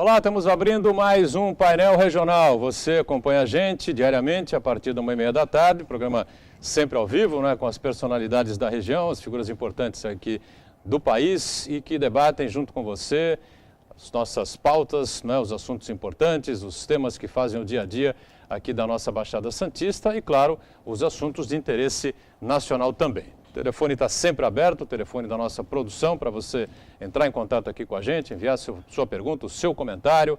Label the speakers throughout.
Speaker 1: Olá, estamos abrindo mais um painel regional. Você acompanha a gente diariamente a partir da 1h30 da tarde, programa sempre ao vivo, né, com as personalidades da região, as figuras importantes aqui do país e que debatem junto com você as nossas pautas, né, os assuntos importantes, os temas que fazem o dia a dia aqui da nossa Baixada Santista e, claro, os assuntos de interesse nacional também. O telefone está sempre aberto, o telefone da nossa produção para você entrar em contato aqui com a gente, enviar sua pergunta, o seu comentário,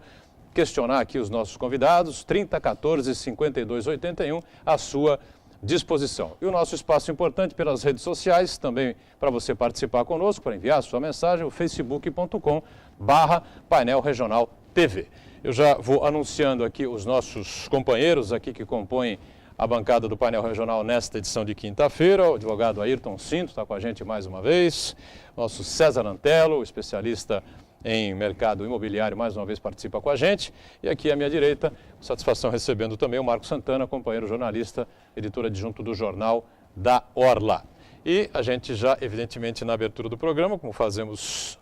Speaker 1: questionar aqui os nossos convidados, 3014 5281, à sua disposição. E o nosso espaço importante pelas redes sociais, também para você participar conosco, para enviar sua mensagem, o facebook.com/painel regional TV. Eu já vou anunciando aqui os nossos companheiros aqui que compõem a bancada do painel regional nesta edição de quinta-feira. O advogado Ayrton Cinto está com a gente mais uma vez. Nosso César Antelo, especialista em mercado imobiliário, mais uma vez participa com a gente. E aqui à minha direita, satisfação recebendo também o Marco Santana, companheiro jornalista, editor adjunto do Jornal da Orla. E a gente já, evidentemente, na abertura do programa, como fazemos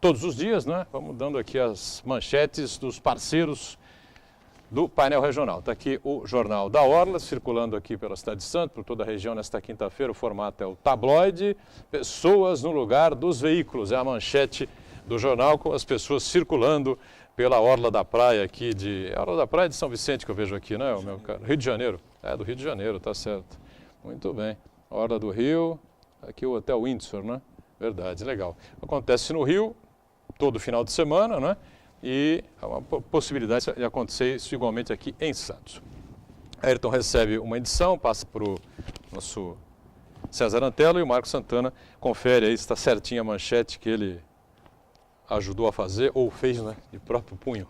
Speaker 1: todos os dias, né? Vamos dando aqui as manchetes dos parceiros do painel regional. Está aqui o Jornal da Orla, circulando aqui pela cidade de Santos, por toda a região nesta quinta-feira. O formato é o tabloide, pessoas no lugar dos veículos. É a manchete do jornal com as pessoas circulando pela Orla da Praia aqui a Orla da Praia de São Vicente que eu vejo aqui, né, o meu cara? Rio de Janeiro. É, do Rio de Janeiro, tá certo. Muito bem. Orla do Rio, aqui o Hotel Windsor, né? Verdade, legal. Acontece no Rio todo final de semana, né? E há uma possibilidade de acontecer isso igualmente aqui em Santos. Ayrton recebe uma edição, passa para o nosso César Antelo e o Marco Santana confere aí se está certinha a manchete que ele ajudou a fazer ou fez, né, de próprio punho.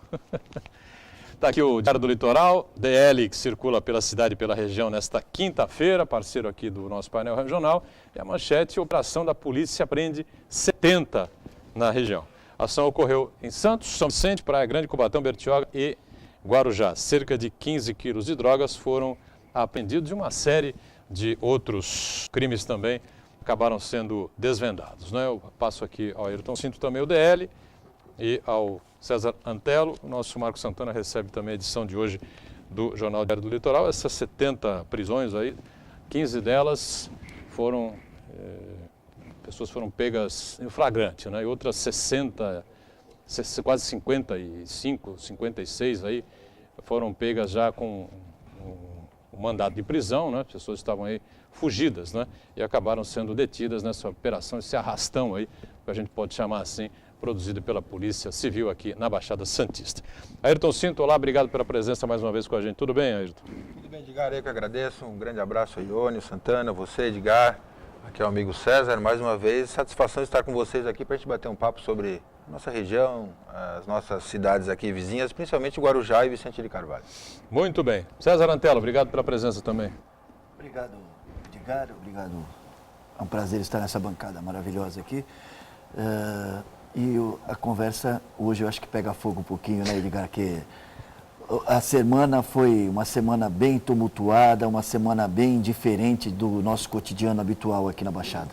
Speaker 1: Está aqui o Diário do Litoral, DL, que circula pela cidade e pela região nesta quinta-feira, parceiro aqui do nosso painel regional. E a manchete, operação da polícia prende 70 na região. A ação ocorreu em Santos, São Vicente, Praia Grande, Cubatão, Bertioga e Guarujá. Cerca de 15 quilos de drogas foram apreendidos e uma série de outros crimes também acabaram sendo desvendados, né? Eu passo aqui ao Ayrton Cinto também o DL e ao César Antelo. O nosso Marco Santana recebe também a edição de hoje do Jornal Diário do Litoral. Essas 70 prisões aí, 15 delas foram... pessoas foram pegas em flagrante, né? E outras 60, quase 55, 56 aí foram pegas já com um mandado de prisão, né? As pessoas estavam aí fugidas, né? E acabaram sendo detidas nessa operação, esse arrastão aí, que a gente pode chamar assim, produzido pela Polícia Civil aqui na Baixada Santista. Ayrton Cinto, olá, obrigado pela presença mais uma vez com a gente. Tudo bem, Ayrton?
Speaker 2: Tudo bem, Edgar, eu que agradeço. Um grande abraço a Ione, Santana, você, Edgar. Aqui é o amigo César, mais uma vez, satisfação de estar com vocês aqui para a gente bater um papo sobre nossa região, as nossas cidades aqui vizinhas, principalmente Guarujá e Vicente de Carvalho.
Speaker 1: Muito bem. César Antelo, obrigado pela presença também.
Speaker 3: Obrigado, Edgar, obrigado. É um prazer estar nessa bancada maravilhosa aqui. A conversa hoje eu acho que pega fogo um pouquinho, né, Edgar, que... A semana foi uma semana bem tumultuada, uma semana bem diferente do nosso cotidiano habitual aqui na Baixada.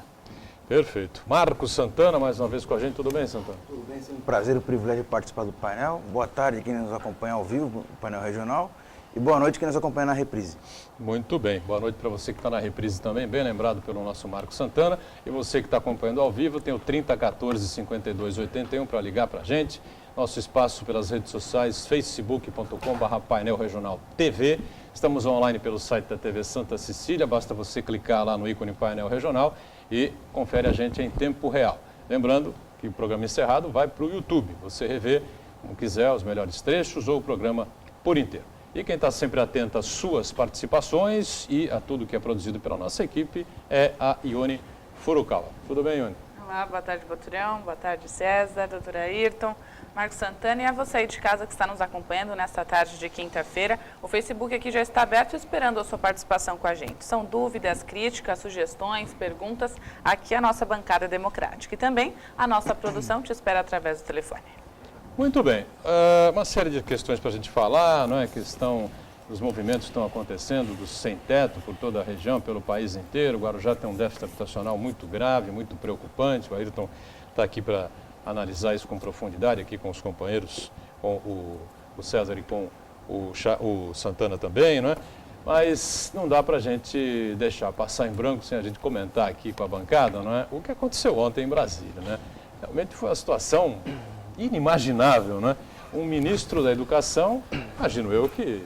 Speaker 1: Perfeito. Marco Santana, mais uma vez com a gente. Tudo bem, Santana?
Speaker 4: Tudo bem, é um prazer e um privilégio de participar do painel. Boa tarde quem nos acompanha ao vivo no painel regional e boa noite quem nos acompanha na reprise.
Speaker 1: Muito bem. Boa noite para você que está na reprise também, bem lembrado pelo nosso Marco Santana. E você que está acompanhando ao vivo, tem o 3014 5281 para ligar para a gente. Nosso espaço pelas redes sociais, facebook.com/painel regional TV. Estamos online pelo site da TV Santa Cecília, basta você clicar lá no ícone painel regional e confere a gente em tempo real. Lembrando que o programa encerrado vai para o YouTube, você revê, como quiser, os melhores trechos ou o programa por inteiro. E quem está sempre atento às suas participações e a tudo que é produzido pela nossa equipe é a Ione Furukawa. Tudo bem, Ione?
Speaker 5: Olá, boa tarde, Boturão, boa tarde, César, doutora Ayrton, Marco Santana e a você aí de casa que está nos acompanhando nesta tarde de quinta-feira. O Facebook aqui já está aberto esperando a sua participação com a gente. São dúvidas, críticas, sugestões, perguntas, aqui a nossa bancada democrática. E também a nossa produção te espera através do telefone.
Speaker 1: Muito bem. Uma série de questões para a gente falar, não é? Os movimentos estão acontecendo dos sem-teto por toda a região, pelo país inteiro. O Guarujá tem um déficit habitacional muito grave, muito preocupante. O Ayrton está aqui para analisar isso com profundidade aqui com os companheiros com o César e com o Santana também, não é? Mas não dá para a gente deixar passar em branco sem a gente comentar aqui com a bancada, não é? O que aconteceu ontem em Brasília, né? Realmente foi uma situação inimaginável, né? Um ministro da Educação, imagino eu que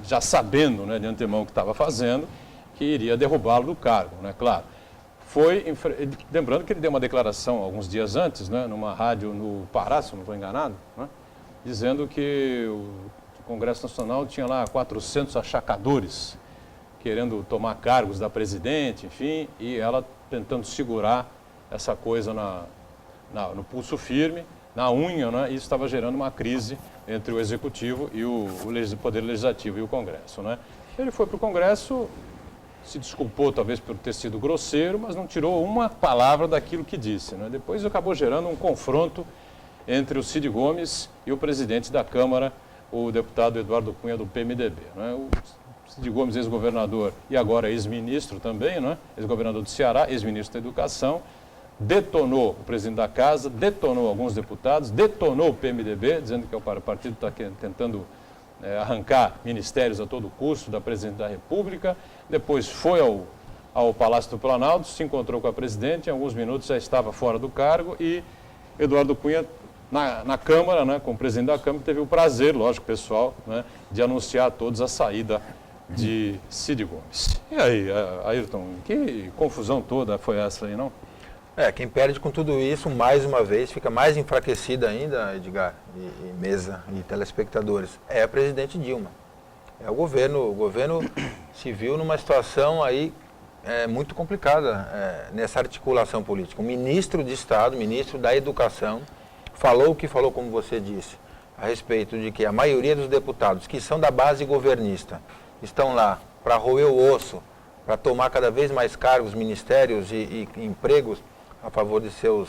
Speaker 1: já sabendo, né, de antemão o que estava fazendo, que iria derrubá-lo do cargo, né? Claro. Lembrando que ele deu uma declaração alguns dias antes, né, numa rádio no Pará, se não estou enganado, né, dizendo que o Congresso Nacional tinha lá 400 achacadores querendo tomar cargos da presidente, enfim, e ela tentando segurar essa coisa no pulso firme, na unha, né, e isso estava gerando uma crise entre o Executivo e o Poder Legislativo e o Congresso, né. Ele foi para o Congresso, se desculpou talvez por ter sido grosseiro, mas não tirou uma palavra daquilo que disse, né. Depois acabou gerando um confronto entre o Cid Gomes e o presidente da Câmara, o deputado Eduardo Cunha, do PMDB. Né? O Cid Gomes, ex-governador e agora ex-ministro também, né? Ex-governador do Ceará, ex-ministro da Educação, detonou o presidente da Casa, detonou alguns deputados, detonou o PMDB, dizendo que o partido está tentando arrancar ministérios a todo custo da presidente da República. Depois foi ao Palácio do Planalto, se encontrou com a presidente, em alguns minutos já estava fora do cargo e Eduardo Cunha, na Câmara, né, como presidente da Câmara, teve o prazer, lógico, pessoal, né, de anunciar a todos a saída de Cid Gomes. E aí, Ayrton, que confusão toda foi essa aí, não?
Speaker 2: Quem perde com tudo isso, mais uma vez, fica mais enfraquecida ainda, Edgar, e mesa, e telespectadores, é a presidente Dilma. É o governo se viu numa situação aí muito complicada nessa articulação política. O ministro de Estado, ministro da Educação, falou o que falou, como você disse, a respeito de que a maioria dos deputados que são da base governista estão lá para roer o osso, para tomar cada vez mais cargos, ministérios e empregos a favor de seus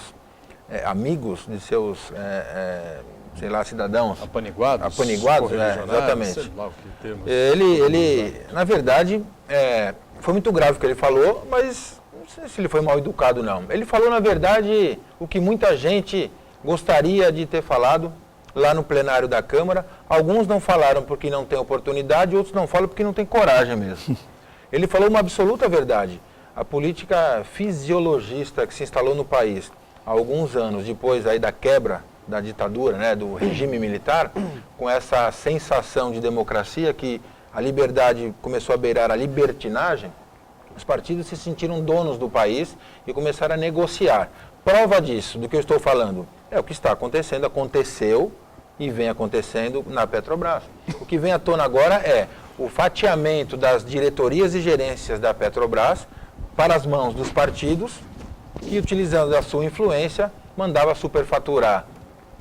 Speaker 2: amigos, de seus, sei lá, cidadãos.
Speaker 1: Apaniguados,
Speaker 2: exatamente.
Speaker 1: Sei lá o que temos.
Speaker 2: Ele na verdade, foi muito grave o que ele falou, mas não sei se ele foi mal educado, não. Ele falou, na verdade, o que muita gente gostaria de ter falado lá no plenário da Câmara. Alguns não falaram porque não tem oportunidade, outros não falam porque não tem coragem mesmo. Ele falou uma absoluta verdade. A política fisiologista que se instalou no país há alguns anos, depois aí da quebra da ditadura, né, do regime militar, com essa sensação de democracia que a liberdade começou a beirar a libertinagem, os partidos se sentiram donos do país e começaram a negociar. Prova disso, do que eu estou falando, é o que está acontecendo, aconteceu e vem acontecendo na Petrobras. O que vem à tona agora é o fatiamento das diretorias e gerências da Petrobras para as mãos dos partidos que, utilizando a sua influência, mandava superfaturar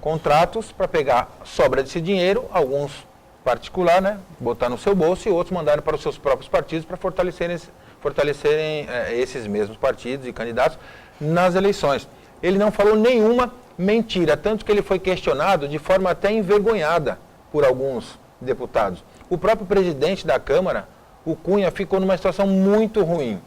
Speaker 2: contratos para pegar sobra desse dinheiro, alguns particular, né, botar no seu bolso, e outros mandarem para os seus próprios partidos para fortalecerem esses mesmos partidos e candidatos nas eleições. Ele não falou nenhuma mentira, tanto que ele foi questionado de forma até envergonhada por alguns deputados. O próprio presidente da Câmara, o Cunha, ficou numa situação muito ruim,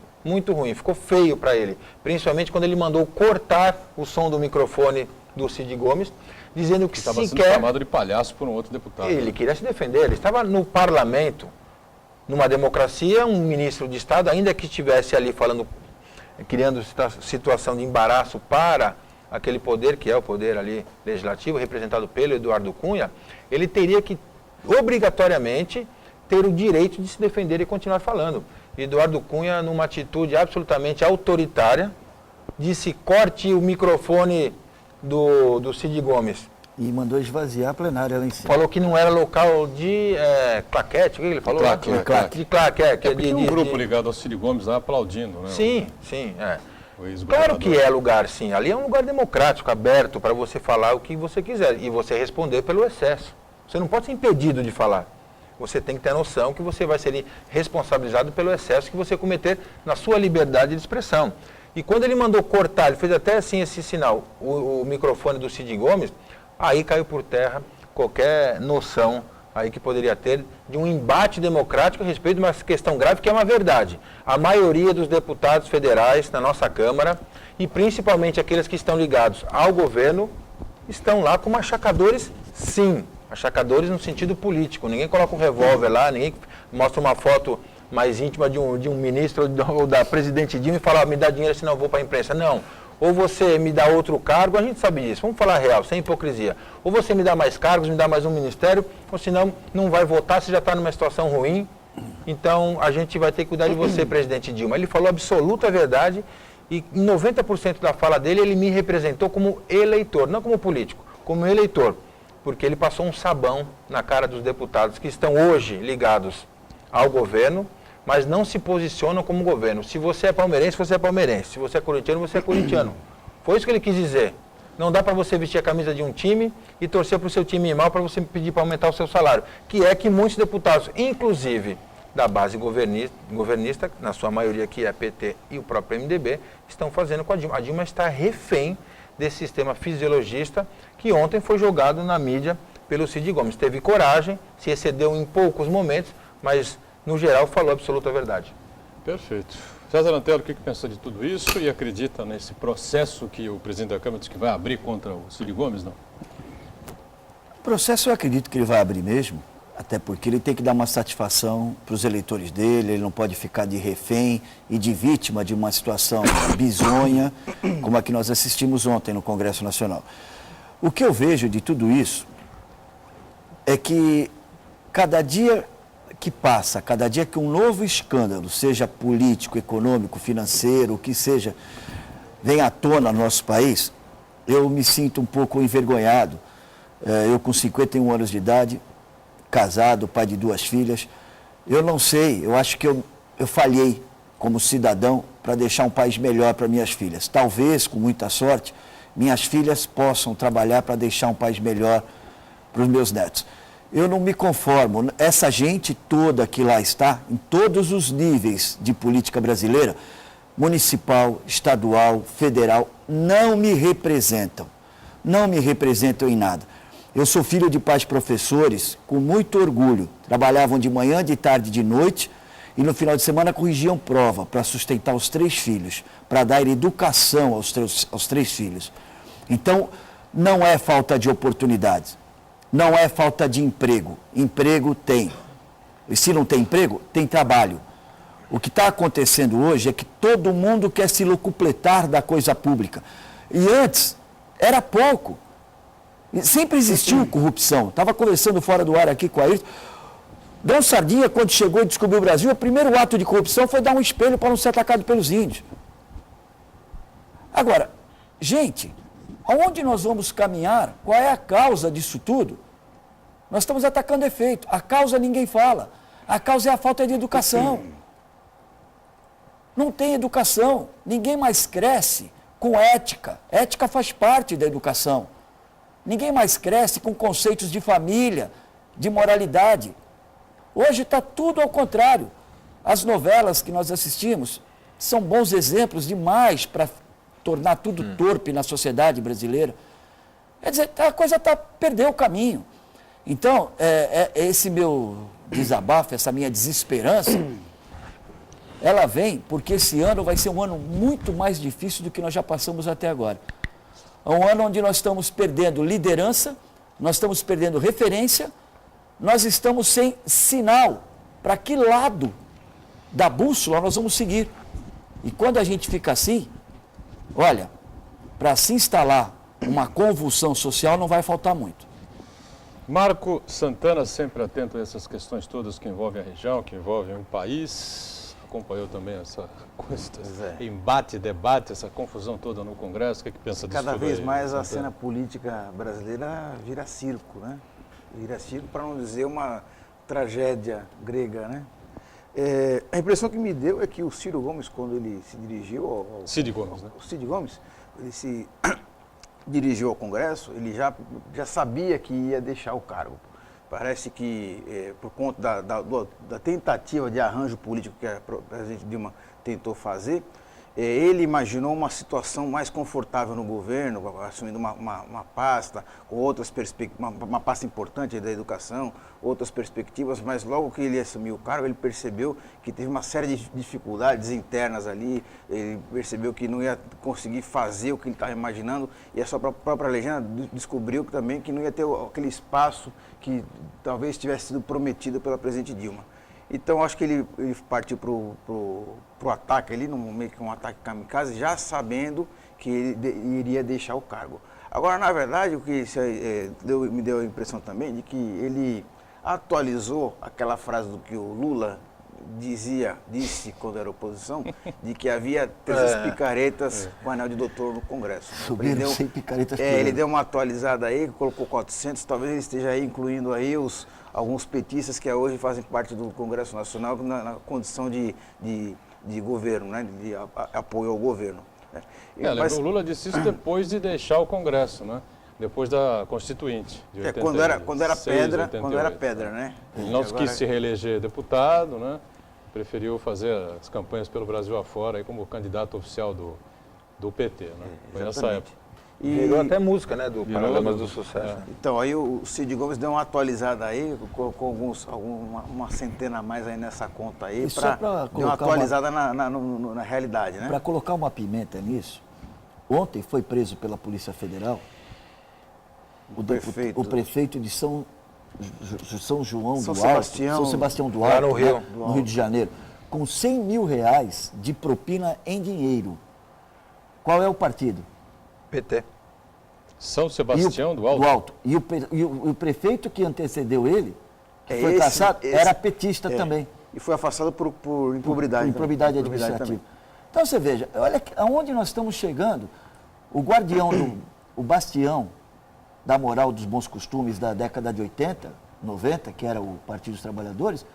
Speaker 2: ficou feio para ele, principalmente quando ele mandou cortar o som do microfone do Cid Gomes, dizendo que
Speaker 1: estava sendo chamado de palhaço por um outro deputado.
Speaker 2: Ele queria se defender, ele estava no parlamento, numa democracia, um ministro de Estado, ainda que estivesse ali falando, criando situação de embaraço para aquele poder, que é o poder ali legislativo, representado pelo Eduardo Cunha, ele teria que, obrigatoriamente, ter o direito de se defender e continuar falando. Eduardo Cunha, numa atitude absolutamente autoritária, disse: corte o microfone do Cid Gomes.
Speaker 3: E mandou esvaziar a plenária lá em cima.
Speaker 2: Falou que não era local de claquete, o que ele falou?
Speaker 1: De claque.
Speaker 2: Tem
Speaker 1: um grupo ligado ao Cid Gomes lá aplaudindo, né?
Speaker 2: Sim. Claro que é lugar, sim. Ali é um lugar democrático, aberto, para você falar o que você quiser e você responder pelo excesso. Você não pode ser impedido de falar. Você tem que ter noção que você vai ser responsabilizado pelo excesso que você cometer na sua liberdade de expressão. E quando ele mandou cortar, ele fez até assim esse sinal, o microfone do Cid Gomes, aí caiu por terra qualquer noção aí que poderia ter de um embate democrático a respeito de uma questão grave, que é uma verdade. A maioria dos deputados federais na nossa Câmara, e principalmente aqueles que estão ligados ao governo, estão lá como achacadores Sim, achacadores no sentido político. Ninguém coloca um revólver lá, ninguém mostra uma foto mais íntima de um ministro ou da presidente Dilma e fala, me dá dinheiro senão eu vou para a imprensa. Não. Ou você me dá outro cargo, a gente sabe disso, vamos falar real, sem hipocrisia. Ou você me dá mais cargos, me dá mais um ministério, ou senão não vai votar, você já está numa situação ruim. Então a gente vai ter que cuidar de você, presidente Dilma. Ele falou absoluta verdade e em 90% da fala dele ele me representou como eleitor, não como político, como eleitor. Porque ele passou um sabão na cara dos deputados que estão hoje ligados ao governo, mas não se posicionam como governo. Se você é palmeirense, você é palmeirense. Se você é corintiano, você é corintiano. Foi isso que ele quis dizer. Não dá para você vestir a camisa de um time e torcer para o seu time ir mal para você pedir para aumentar o seu salário. Que é que muitos deputados, inclusive da base governista, na sua maioria que é PT e o próprio MDB, estão fazendo com a Dilma. A Dilma está refém desse sistema fisiologista que ontem foi jogado na mídia pelo Cid Gomes. Teve coragem, se excedeu em poucos momentos, mas no geral falou a absoluta verdade.
Speaker 1: Perfeito. César Antelo, o que pensa de tudo isso e acredita nesse processo que o presidente da Câmara disse que vai abrir contra o Cid Gomes, não?
Speaker 3: O processo eu acredito que ele vai abrir mesmo, até porque ele tem que dar uma satisfação para os eleitores dele, ele não pode ficar de refém e de vítima de uma situação bizonha, como a que nós assistimos ontem no Congresso Nacional. O que eu vejo de tudo isso é que cada dia que passa, cada dia que um novo escândalo, seja político, econômico, financeiro, o que seja, vem à tona no nosso país, eu me sinto um pouco envergonhado. Eu com 51 anos de idade, casado, pai de 2 filhas, eu não sei, eu acho que eu falhei como cidadão para deixar um país melhor para minhas filhas. Talvez, com muita sorte, minhas filhas possam trabalhar para deixar um país melhor para os meus netos. Eu não me conformo. Essa gente toda que lá está, em todos os níveis de política brasileira, municipal, estadual, federal, não me representam. Não me representam em nada. Eu sou filho de pais professores com muito orgulho. Trabalhavam de manhã, de tarde, de noite e no final de semana corrigiam prova para sustentar os 3 filhos, para dar educação aos 3 filhos. Então, não é falta de oportunidades. Não é falta de emprego. Emprego tem. E se não tem emprego, tem trabalho. O que está acontecendo hoje é que todo mundo quer se locupletar da coisa pública. E antes, era pouco. Sempre existiu corrupção. Estava conversando fora do ar aqui com a Ayrton. Dom Sardinha, quando chegou e descobriu o Brasil, o primeiro ato de corrupção foi dar um espelho para não ser atacado pelos índios. Agora, gente, aonde nós vamos caminhar? Qual é a causa disso tudo? Nós estamos atacando efeito. A causa ninguém fala. A causa é a falta de educação. Não tem educação. Ninguém mais cresce com ética. Ética faz parte da educação. Ninguém mais cresce com conceitos de família, de moralidade. Hoje está tudo ao contrário. As novelas que nós assistimos são bons exemplos demais para tornar tudo torpe na sociedade brasileira. Quer dizer, a coisa perdeu o caminho. Então, esse meu desabafo, essa minha desesperança, ela vem porque esse ano vai ser um ano muito mais difícil do que nós já passamos até agora. É um ano onde nós estamos perdendo liderança, nós estamos perdendo referência, nós estamos sem sinal para que lado da bússola nós vamos seguir. E quando a gente fica assim, olha, para se instalar uma convulsão social não vai faltar muito.
Speaker 1: Marco Santana, sempre atento a essas questões todas que envolvem a região, que envolvem o país. Acompanhou também essa coisa, embate, debate, essa confusão toda no Congresso. O que pensa disso?
Speaker 4: Cada vez mais a cena política brasileira vira circo, né? Vira circo, para não dizer uma tragédia grega, né? A impressão que me deu é que o Ciro Gomes, quando ele se dirigiu ao...
Speaker 1: Cid Gomes, né?
Speaker 4: O Cid Gomes, ele se dirigiu ao Congresso, ele já sabia que ia deixar o cargo. Parece que, por conta da tentativa de arranjo político que a presidente Dilma tentou fazer, Ele imaginou uma situação mais confortável no governo, assumindo uma pasta, com outras perspectivas, uma pasta importante da educação, outras perspectivas, mas logo que ele assumiu o cargo, ele percebeu que teve uma série de dificuldades internas ali, ele percebeu que não ia conseguir fazer o que ele estava imaginando, e a sua própria legenda descobriu também que não ia ter aquele espaço que talvez tivesse sido prometido pela presidente Dilma. Então, acho que ele partiu para o ataque ali, meio que um ataque kamikaze, já sabendo que ele iria deixar o cargo. Agora, na verdade, o que me deu a impressão também de que ele atualizou aquela frase do que o Lula disse quando era oposição, de que havia 300 picaretas com anel de doutor no Congresso.
Speaker 3: Subiram 100 picaretas por
Speaker 4: ele
Speaker 3: ano.
Speaker 4: deu uma atualizada aí, colocou 400, talvez ele esteja aí incluindo aí alguns petistas que hoje fazem parte do Congresso Nacional na condição de governo, né, de apoio ao governo. Né.
Speaker 1: O Lula disse isso depois de deixar o Congresso, né? Depois da Constituinte. De 86,
Speaker 4: quando era pedra,
Speaker 1: 88,
Speaker 4: né?
Speaker 1: Ele não quis se reeleger deputado, né? Preferiu fazer as campanhas pelo Brasil afora aí como candidato oficial do PT, né? Foi nessa época.
Speaker 2: Virou até música, né, do Paralamas do Sucesso. Né?
Speaker 4: Então, aí o Cid Gomes deu uma atualizada aí, colocou uma centena a mais aí nessa conta aí, deu uma atualizada na realidade, né?
Speaker 3: Para colocar uma pimenta nisso, ontem foi preso pela Polícia Federal o prefeito de São Sebastião do Alto,
Speaker 2: lá no Rio.
Speaker 3: Né, no Rio de Janeiro, com R$100 mil de propina em dinheiro. Qual é o partido?
Speaker 2: PT.
Speaker 1: São Sebastião do Alto?
Speaker 3: Do Alto. E o prefeito que antecedeu ele, que foi cassado, era petista também.
Speaker 4: E foi afastado por improbidade.
Speaker 3: Por improbidade administrativa. Então você veja, olha aonde nós estamos chegando. O guardião, o bastião da moral dos bons costumes da década de 80, 90, que era o Partido dos Trabalhadores,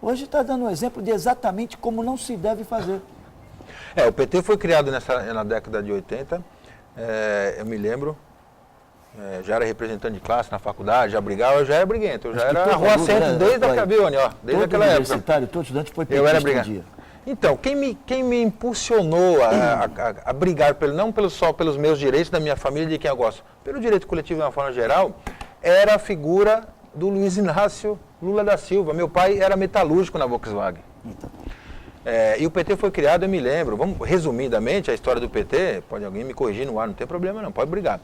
Speaker 3: hoje está dando um exemplo de exatamente como não se deve fazer.
Speaker 2: O PT foi criado na década de 80, eu me lembro, já era representante de classe na faculdade, já brigava, eu já era briguento, eu já era na Rua Centro desde a Cabione, desde aquela época.
Speaker 3: Todo estudante foi
Speaker 2: eu era
Speaker 3: petista um
Speaker 2: brigante.
Speaker 3: dia.
Speaker 2: Então, quem me impulsionou a brigar não só pelos meus direitos da minha família, de quem eu gosto, pelo direito coletivo de uma forma geral, era a figura do Luiz Inácio Lula da Silva. Meu pai era metalúrgico na Volkswagen. E o PT foi criado, eu me lembro, vamos resumidamente a história do PT, pode alguém me corrigir no ar, não tem problema não, pode brigar.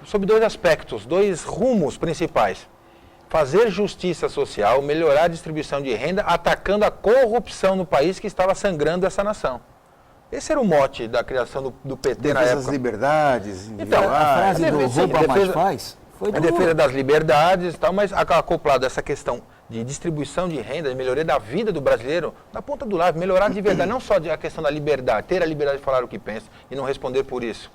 Speaker 2: Sob dois aspectos, dois rumos principais. Fazer justiça social, melhorar a distribuição de renda, atacando a corrupção no país que estava sangrando essa nação. Esse era o mote da criação do PT na época.
Speaker 4: Das liberdades.
Speaker 2: Então,
Speaker 3: A frase do rouba mais faz foi do
Speaker 2: a defesa das liberdades e tal, mas acoplado a essa questão de distribuição de renda, de melhoria da vida do brasileiro, na ponta do lápis, melhorar de verdade, não só a questão da liberdade, ter a liberdade de falar o que pensa e não responder por isso,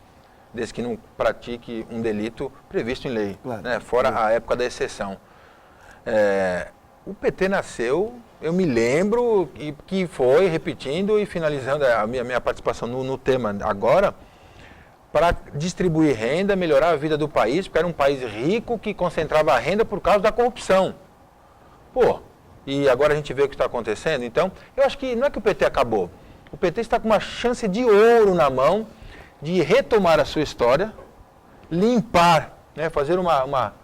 Speaker 2: desde que não pratique um delito previsto em lei,
Speaker 3: claro,
Speaker 2: né, fora a época da exceção. O PT nasceu, eu me lembro, que foi repetindo e finalizando a minha participação no tema agora, para distribuir renda, melhorar a vida do país, porque era um país rico que concentrava a renda por causa da corrupção. E agora a gente vê o que está acontecendo. Então, eu acho que não é que o PT acabou. O PT está com uma chance de ouro na mão de retomar a sua história, limpar, né, fazer uma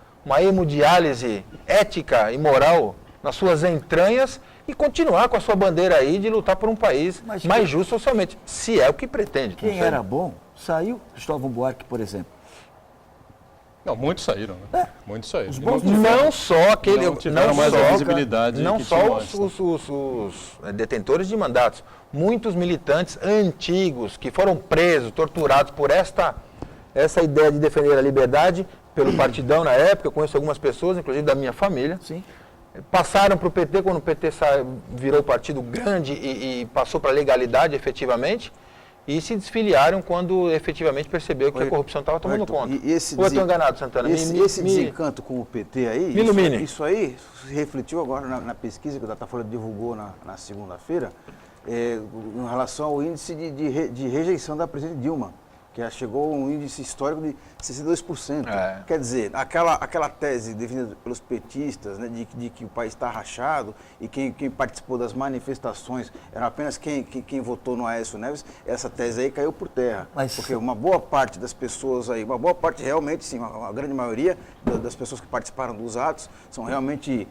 Speaker 2: hemodiálise ética e moral nas suas entranhas e continuar com a sua bandeira aí de lutar por um país mais justo socialmente, se é o que pretende.
Speaker 3: Quem era bom, saiu. Cristóvão Buarque, por exemplo.
Speaker 1: Não, muitos saíram, né? Muitos saíram.
Speaker 2: Não só aquele...
Speaker 1: Não tiveram mais a visibilidade
Speaker 2: não
Speaker 1: que
Speaker 2: só
Speaker 1: tinham antes, né?
Speaker 2: os detentores de mandatos, muitos militantes antigos que foram presos, torturados por essa ideia de defender a liberdade pelo partidão na época. Eu conheço algumas pessoas, inclusive da minha família.
Speaker 3: Sim.
Speaker 2: Passaram para o PT quando o PT virou partido grande e passou para a legalidade efetivamente, e se desfiliaram quando efetivamente percebeu que a corrupção estava tomando conta. Ou eu estou enganado, Santana?
Speaker 4: Esse desencanto com o PT aí,
Speaker 2: me ilumine.
Speaker 4: Isso aí se refletiu agora na pesquisa que o Datafolha divulgou na segunda-feira, em relação ao índice de rejeição da presidente Dilma. que chegou a um índice histórico de 62%.
Speaker 2: É.
Speaker 4: Quer dizer, aquela tese definida pelos petistas, né, de que o país está rachado e quem participou das manifestações era apenas quem votou no Aécio Neves, essa tese aí caiu por terra. Porque uma boa parte das pessoas aí, uma boa parte realmente, sim, a grande maioria das pessoas que participaram dos atos são realmente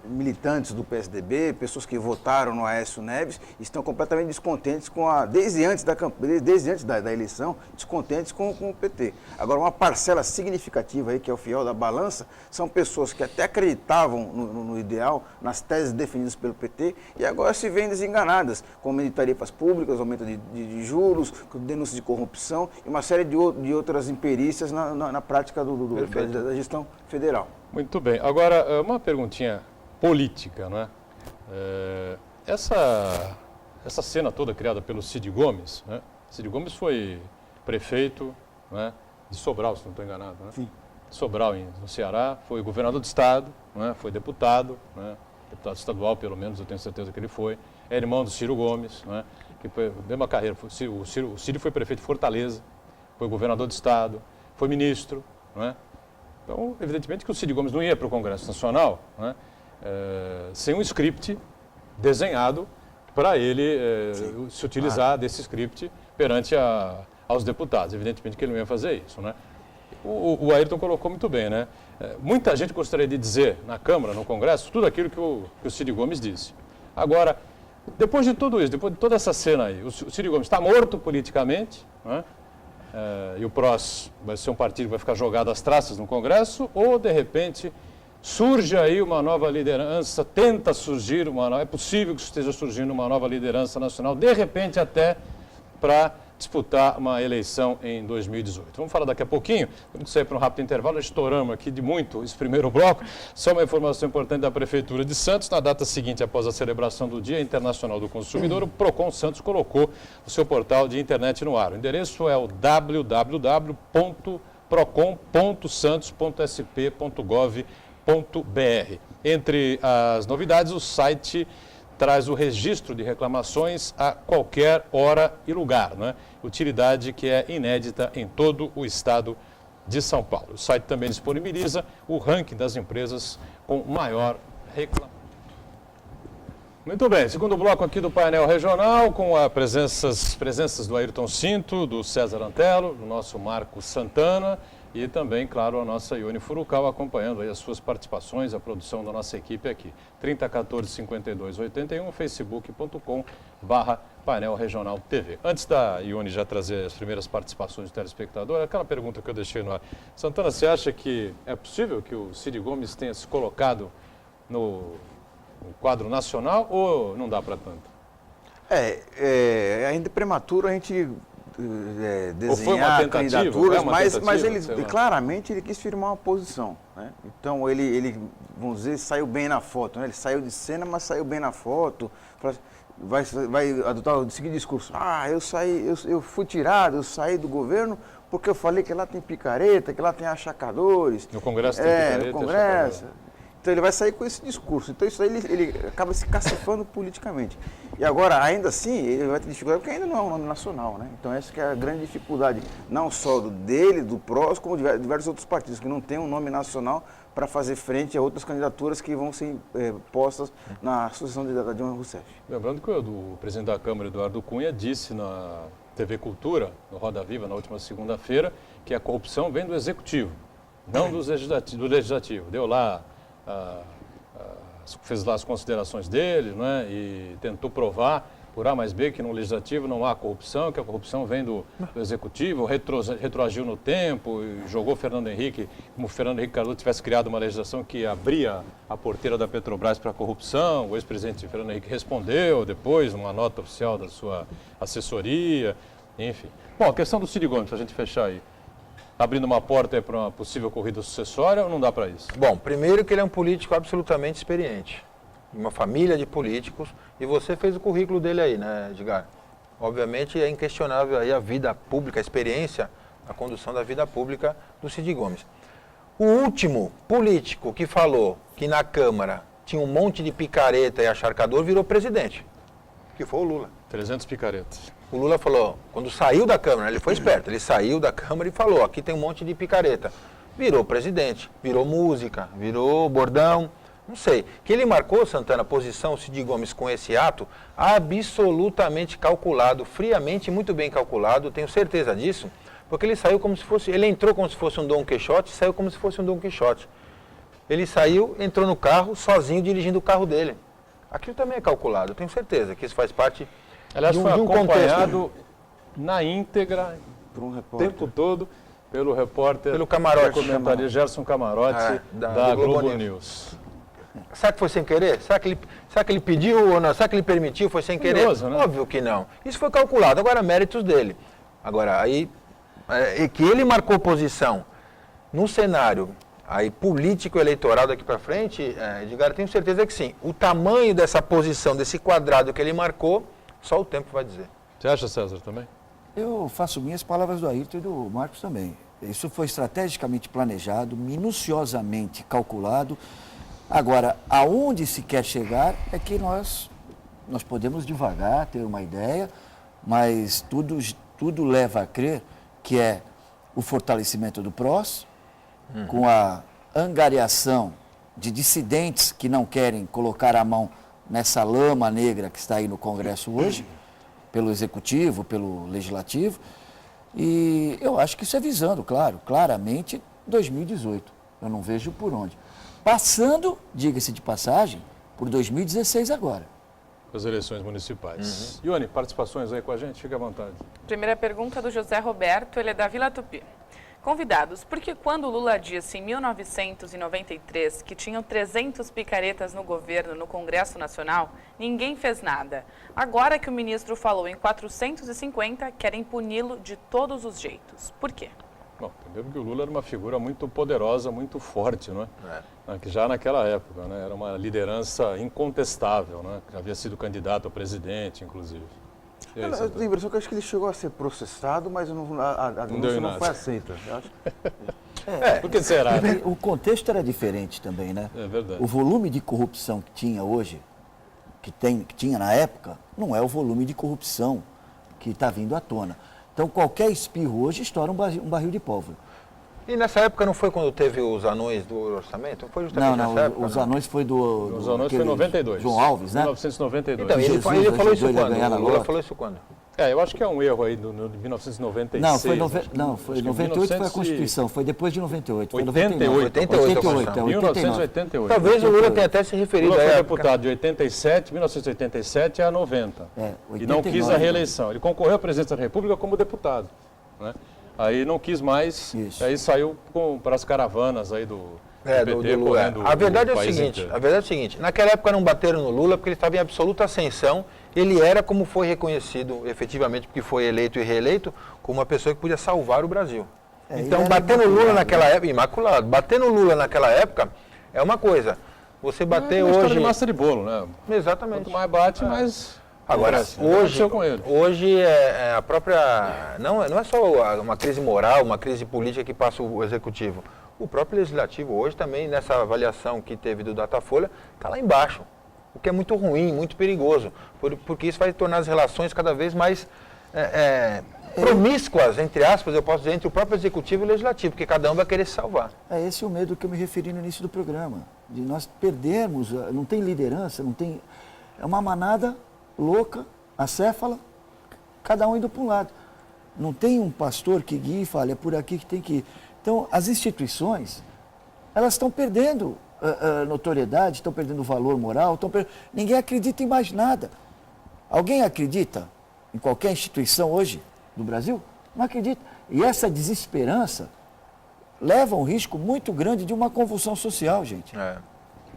Speaker 4: militantes do PSDB, pessoas que votaram no Aécio Neves, estão completamente descontentes desde antes da eleição, descontentes com o PT. Agora, uma parcela significativa aí, que é o fiel da balança, são pessoas que até acreditavam no ideal, nas teses definidas pelo PT, e agora se veem desenganadas, com aumento de tarifas públicas, aumento de juros, denúncias de corrupção e uma série de outras imperícias na prática da gestão federal.
Speaker 1: Muito bem. Agora, uma perguntinha política, não é? Essa cena toda criada pelo Cid Gomes, né? Cid Gomes foi prefeito, né, de Sobral, se não estou enganado, né?
Speaker 4: Sim.
Speaker 1: Sobral, no Ceará, foi governador do estado, né? Foi deputado, né? Deputado estadual, pelo menos, eu tenho certeza que ele foi. É irmão do Ciro Gomes, né? Que foi a mesma carreira. O Ciro foi prefeito de Fortaleza, foi governador do estado, foi ministro, né? Então, evidentemente que o Cid Gomes não ia para o Congresso Nacional, né, sem um script desenhado para ele se utilizar desse script perante aos deputados. Evidentemente que ele não ia fazer isso, né? O Ayrton colocou muito bem, né? Muita gente gostaria de dizer na Câmara, no Congresso, tudo aquilo que o Cid Gomes disse. Agora, depois de tudo isso, depois de toda essa cena aí, o Cid Gomes está morto politicamente, né? E o PROS vai ser um partido que vai ficar jogado às traças no Congresso, ou, de repente, surge aí uma nova liderança, tenta surgir é possível que esteja surgindo uma nova liderança nacional, de repente até para disputar uma eleição em 2018. Vamos falar daqui a pouquinho, vamos sair para um rápido intervalo, estouramos aqui de muito esse primeiro bloco. Só uma informação importante da Prefeitura de Santos, na data seguinte, após a celebração do Dia Internacional do Consumidor, o Procon Santos colocou o seu portal de internet no ar. O endereço é o www.procon.santos.sp.gov.br. Entre as novidades, o site traz o registro de reclamações a qualquer hora e lugar, né? Utilidade que é inédita em todo o estado de São Paulo. O site também disponibiliza o ranking das empresas com maior reclamação. Muito bem, segundo bloco aqui do painel regional, com as presenças do Ayrton Cinto, do César Antelo, do nosso Marco Santana e também, claro, a nossa Ione Furukawa acompanhando aí as suas participações, a produção da nossa equipe aqui. 3014-5281, facebook.com/painel regional TV. Antes da Ione já trazer as primeiras participações do telespectador, aquela pergunta que eu deixei no ar. Santana, você acha que é possível que o Cid Gomes tenha se colocado no quadro nacional ou não dá para tanto?
Speaker 4: Ainda é prematuro a gente
Speaker 1: desenhar
Speaker 4: candidaturas, mas ele claramente ele quis firmar uma posição, né? Então ele, vamos dizer, saiu bem na foto, né? Ele saiu de cena, mas saiu bem na foto. Vai adotar o seguinte discurso: eu fui tirado, eu saí do governo porque eu falei que lá tem picareta, que lá tem achacadores.
Speaker 1: No Congresso tem picareta,
Speaker 4: no Congresso. Então ele vai sair com esse discurso. Então isso aí ele acaba se cacifando politicamente. E agora, ainda assim, ele vai ter dificuldade porque ainda não é um nome nacional, né? Então essa que é a grande dificuldade, não só dele, do PROS, como de diversos outros partidos, que não tem um nome nacional para fazer frente a outras candidaturas que vão ser postas na sucessão da Dilma Rousseff.
Speaker 1: Lembrando que o presidente da Câmara, Eduardo Cunha, disse na TV Cultura, no Roda Viva, na última segunda-feira, que a corrupção vem do Executivo, não do Legislativo. Deu lá... fez lá as considerações dele, né, e tentou provar por A mais B que no Legislativo não há corrupção, que a corrupção vem do Executivo, retroagiu no tempo, e jogou Fernando Henrique, como o Fernando Henrique Cardoso tivesse criado uma legislação que abria a porteira da Petrobras para a corrupção. O ex-presidente Fernando Henrique respondeu depois, numa nota oficial da sua assessoria, enfim. Bom, a questão do Cid Gomes, para a gente fechar aí. Abrindo uma porta para uma possível corrida sucessória ou não dá para isso?
Speaker 2: Bom, primeiro que ele é um político absolutamente experiente. Uma família de políticos. E você fez o currículo dele aí, né, Edgar? Obviamente é inquestionável aí a vida pública, a experiência, a condução da vida pública do Cid Gomes. O último político que falou que na Câmara tinha um monte de picareta e acharcador virou presidente, que foi o Lula.
Speaker 1: 300 picaretas.
Speaker 2: O Lula falou, quando saiu da Câmara, ele foi esperto, ele saiu da Câmara e falou, aqui tem um monte de picareta. Virou presidente, virou música, virou bordão, não sei. Que ele marcou, Santana, a posição, o Cid Gomes, com esse ato, absolutamente calculado, friamente, muito bem calculado, tenho certeza disso, porque ele saiu como se fosse, ele entrou como se fosse um Dom Quixote, saiu como se fosse um Dom Quixote. Ele saiu, entrou no carro, sozinho, dirigindo o carro dele. Aquilo também é calculado, tenho certeza que isso faz parte
Speaker 1: Aliás,
Speaker 2: de
Speaker 1: foi
Speaker 2: um
Speaker 1: acompanhado na íntegra,
Speaker 4: Por um
Speaker 1: o
Speaker 4: repórter.
Speaker 1: tempo todo, pelo repórter,
Speaker 2: Pelo Camarote.
Speaker 1: comentarista Gerson Camarote,
Speaker 2: da
Speaker 1: Globo
Speaker 2: Globo
Speaker 1: News.
Speaker 2: Será que foi sem querer? Será que ele pediu ou não? Será que ele permitiu? Foi sem querer?
Speaker 1: Curioso, né?
Speaker 2: Óbvio que não. Isso foi calculado. Agora, méritos dele. Agora, aí, que ele marcou posição no cenário aí, político eleitoral daqui para frente, Edgar, tenho certeza que sim. O tamanho dessa posição, desse quadrado que ele marcou, só o tempo vai dizer.
Speaker 1: Você acha, César, também?
Speaker 3: Eu faço minhas palavras do Ayrton e do Marcos também. Isso foi estrategicamente planejado, minuciosamente calculado. Agora, aonde se quer chegar é que nós podemos devagar, ter uma ideia, mas tudo leva a crer que é o fortalecimento do PROS, com a angariação de dissidentes que não querem colocar a mão nessa lama negra que está aí no Congresso hoje, pelo Executivo, pelo Legislativo, e eu acho que isso é visando, claramente 2018. Eu não vejo por onde. Passando, diga-se de passagem, por 2016 agora.
Speaker 1: As eleições municipais. Ione, participações aí com a gente? Fique à vontade.
Speaker 5: Primeira pergunta do José Roberto, ele é da Vila Tupi. Convidados, por que quando o Lula disse em 1993 que tinham 300 picaretas no governo, no Congresso Nacional, ninguém fez nada? Agora que o ministro falou em 450, querem puni-lo de todos os jeitos. Por quê?
Speaker 1: Bom, primeiro que o Lula era uma figura muito poderosa, muito forte, não é? Que já naquela época, né? Era uma liderança incontestável, né? Que havia sido candidato a presidente, inclusive. E aí,
Speaker 4: Eu
Speaker 1: Santana?
Speaker 4: tenho a impressão que eu acho que ele chegou a ser processado, mas a denúncia não
Speaker 1: nada.
Speaker 4: foi aceita. Eu acho.
Speaker 1: Por que será?
Speaker 3: O contexto era diferente também, né?
Speaker 1: É verdade.
Speaker 3: O volume de corrupção que tinha hoje, que tinha na época, não é o volume de corrupção que está vindo à tona. Então, qualquer espirro hoje estoura um barril de pólvora.
Speaker 2: E nessa época não foi quando teve os anões do orçamento? Foi justamente
Speaker 3: Não,
Speaker 2: nessa época?
Speaker 3: os
Speaker 2: não?
Speaker 3: anões foi
Speaker 1: Os anões foi em
Speaker 3: aquele
Speaker 1: 92.
Speaker 3: João Alves, né?
Speaker 1: 1992.
Speaker 2: Então, ele
Speaker 3: Jesus
Speaker 2: falou isso
Speaker 3: ajudou ele a
Speaker 2: quando?
Speaker 3: ganhar na
Speaker 2: O Lula
Speaker 3: loto.
Speaker 2: falou isso quando?
Speaker 1: Eu acho que é um erro aí de 1996.
Speaker 3: Não, foi
Speaker 1: acho que
Speaker 3: 98 foi a
Speaker 1: 1900
Speaker 3: Constituição, foi depois de 98. Foi
Speaker 1: 88.
Speaker 3: 88,
Speaker 1: 1988.
Speaker 2: Talvez o Lula tenha até se
Speaker 1: O
Speaker 2: referido
Speaker 1: Lula
Speaker 2: à
Speaker 1: foi
Speaker 2: época.
Speaker 1: deputado de 1987 a 90.
Speaker 3: É,
Speaker 1: E não quis
Speaker 3: 89.
Speaker 1: a reeleição. Ele concorreu à presidência da República como deputado, né? Aí não quis mais,
Speaker 3: Isso.
Speaker 1: aí saiu para as caravanas aí do
Speaker 2: Do
Speaker 1: PT,
Speaker 2: Lula.
Speaker 1: correndo
Speaker 2: A verdade
Speaker 1: o
Speaker 2: é o
Speaker 1: país
Speaker 2: seguinte,
Speaker 1: inteiro.
Speaker 2: a verdade é o seguinte, naquela época não bateram no Lula porque ele estava em absoluta ascensão, ele era como foi reconhecido efetivamente, porque foi eleito e reeleito, como uma pessoa que podia salvar o Brasil. Então,
Speaker 3: ele era
Speaker 2: bater no Lula
Speaker 3: imaculado,
Speaker 2: naquela época, imaculado, bater no Lula naquela época é uma coisa, você bater
Speaker 1: uma história
Speaker 2: hoje...
Speaker 1: de massa de bolo, né?
Speaker 2: Exatamente.
Speaker 1: Quanto mais bate, mais...
Speaker 2: Agora,
Speaker 1: cresce.
Speaker 2: hoje,
Speaker 1: Aconteceu com ele.
Speaker 2: hoje é a própria... Não é só uma crise moral, uma crise política que passa o Executivo. O próprio Legislativo hoje também, nessa avaliação que teve do Datafolha, está lá embaixo. O que é muito ruim, muito perigoso. Porque isso vai tornar as relações cada vez mais promíscuas, entre aspas, eu posso dizer, entre o próprio Executivo e o Legislativo, porque cada um vai querer se salvar.
Speaker 3: É esse o medo que eu me referi no início do programa, de nós perdermos, não tem liderança, não tem... É uma manada louca, acéfala, cada um indo para um lado. Não tem um pastor que guie e fale, é por aqui que tem que ir. Então, as instituições, elas estão perdendo notoriedade, estão perdendo valor moral, ninguém acredita em mais nada. Alguém acredita em qualquer instituição hoje do Brasil? Não acredita. E essa desesperança leva a um risco muito grande de uma convulsão social, gente.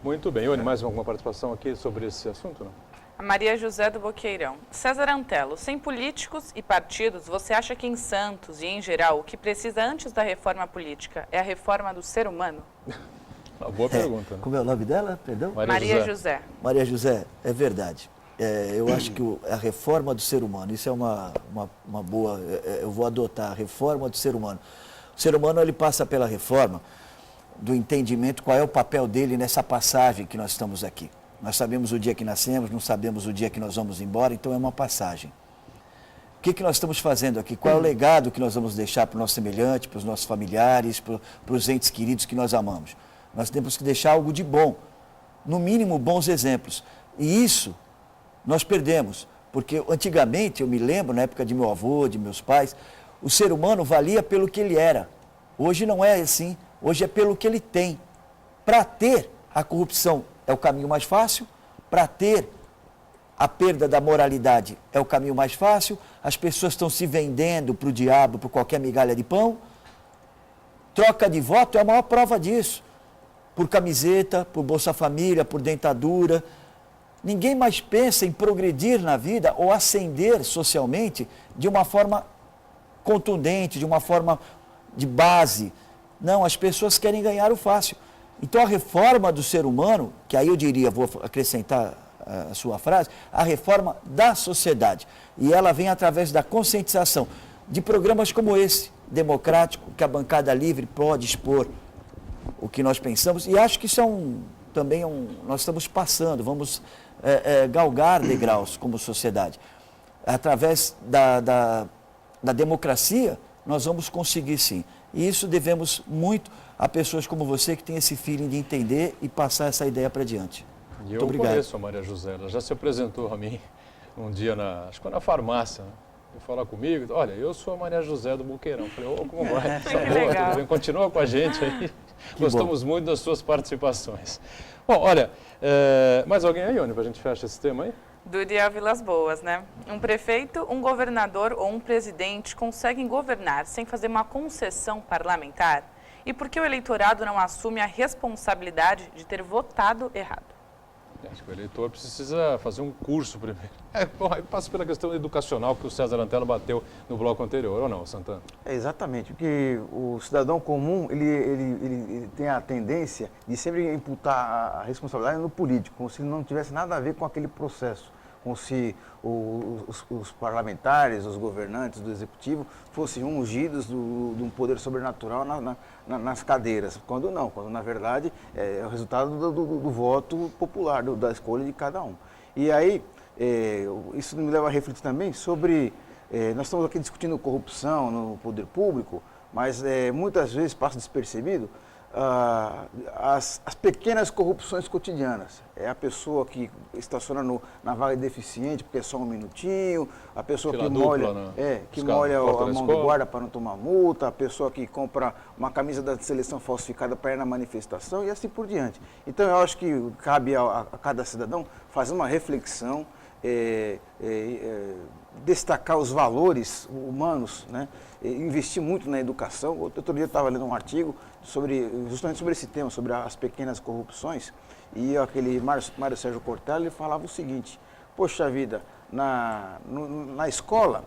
Speaker 1: Muito bem. Ione, mais alguma participação aqui sobre esse assunto? Não?
Speaker 5: A Maria José do Boqueirão. César Antelo, sem políticos e partidos, você acha que em Santos e em geral o que precisa antes da reforma política é a reforma do ser humano?
Speaker 1: Uma boa pergunta. Né?
Speaker 3: Como é o nome dela? Perdão?
Speaker 5: Maria José.
Speaker 3: Maria José, é verdade. Eu acho que a reforma do ser humano, isso é uma boa, eu vou adotar a reforma do ser humano. O ser humano, ele passa pela reforma do entendimento qual é o papel dele nessa passagem que nós estamos aqui. Nós sabemos o dia que nascemos, não sabemos o dia que nós vamos embora, então é uma passagem. O que nós estamos fazendo aqui? Qual é o legado que nós vamos deixar para o nosso semelhante, para os nossos familiares, para os entes queridos que nós amamos? Nós temos que deixar algo de bom, no mínimo bons exemplos. E isso nós perdemos, porque antigamente, eu me lembro, na época de meu avô, de meus pais, o ser humano valia pelo que ele era. Hoje não é assim, hoje é pelo que ele tem. Para ter, a corrupção é o caminho mais fácil, para ter a perda da moralidade é o caminho mais fácil, as pessoas estão se vendendo para o diabo por qualquer migalha de pão. Troca de voto é a maior prova disso. Por camiseta, por Bolsa Família, por dentadura. Ninguém mais pensa em progredir na vida ou ascender socialmente de uma forma contundente, de uma forma de base. Não, as pessoas querem ganhar o fácil. Então a reforma do ser humano, que aí eu diria, vou acrescentar a sua frase, a reforma da sociedade. E ela vem através da conscientização de programas como esse, democrático, que a bancada livre pode expor o que nós pensamos. E acho que isso também nós estamos passando, vamos galgar degraus como sociedade. Através da democracia, nós vamos conseguir sim. E isso devemos muito a pessoas como você que tem esse feeling de entender e passar essa ideia para diante.
Speaker 1: E eu conheço a Maria José, ela já se apresentou a mim um dia, acho que foi na farmácia, né? Foi falar comigo, olha, eu sou a Maria José do Buqueirão. Eu falei, como vai? Tá boa, tudo bem? Continua com a gente aí. Gostamos muito das suas participações. Bom, olha, mais alguém aí, Ione, para a gente fechar esse tema aí?
Speaker 5: Do dia Vilas Boas, né? Um prefeito, um governador ou um presidente conseguem governar sem fazer uma concessão parlamentar? E por que o eleitorado não assume a responsabilidade de ter votado errado?
Speaker 1: Acho que o eleitor precisa fazer um curso primeiro. Bom, aí passa pela questão educacional que o César Antelo bateu no bloco anterior, ou não, Santana?
Speaker 4: Exatamente, porque o cidadão comum, ele tem a tendência de sempre imputar a responsabilidade no político, como se não tivesse nada a ver com aquele processo, como se os parlamentares, os governantes do executivo fossem ungidos de um poder sobrenatural nas cadeiras, quando não, quando na verdade é o resultado do voto popular, da escolha de cada um. E aí, isso me leva a refletir também sobre, nós estamos aqui discutindo corrupção no poder público, mas muitas vezes passa despercebido as pequenas corrupções cotidianas. É a pessoa que estaciona na vaga de deficiente porque é só um minutinho, a pessoa que molha a mão do guarda para não tomar multa, a pessoa que compra uma camisa da seleção falsificada para ir na manifestação e assim por diante. Então eu acho que cabe a cada cidadão fazer uma reflexão, destacar os valores humanos, né? Investir muito na educação. Outro dia eu estava lendo um artigo justamente sobre esse tema, sobre as pequenas corrupções, e aquele Mário Sérgio Cortella, ele falava o seguinte: poxa vida, na escola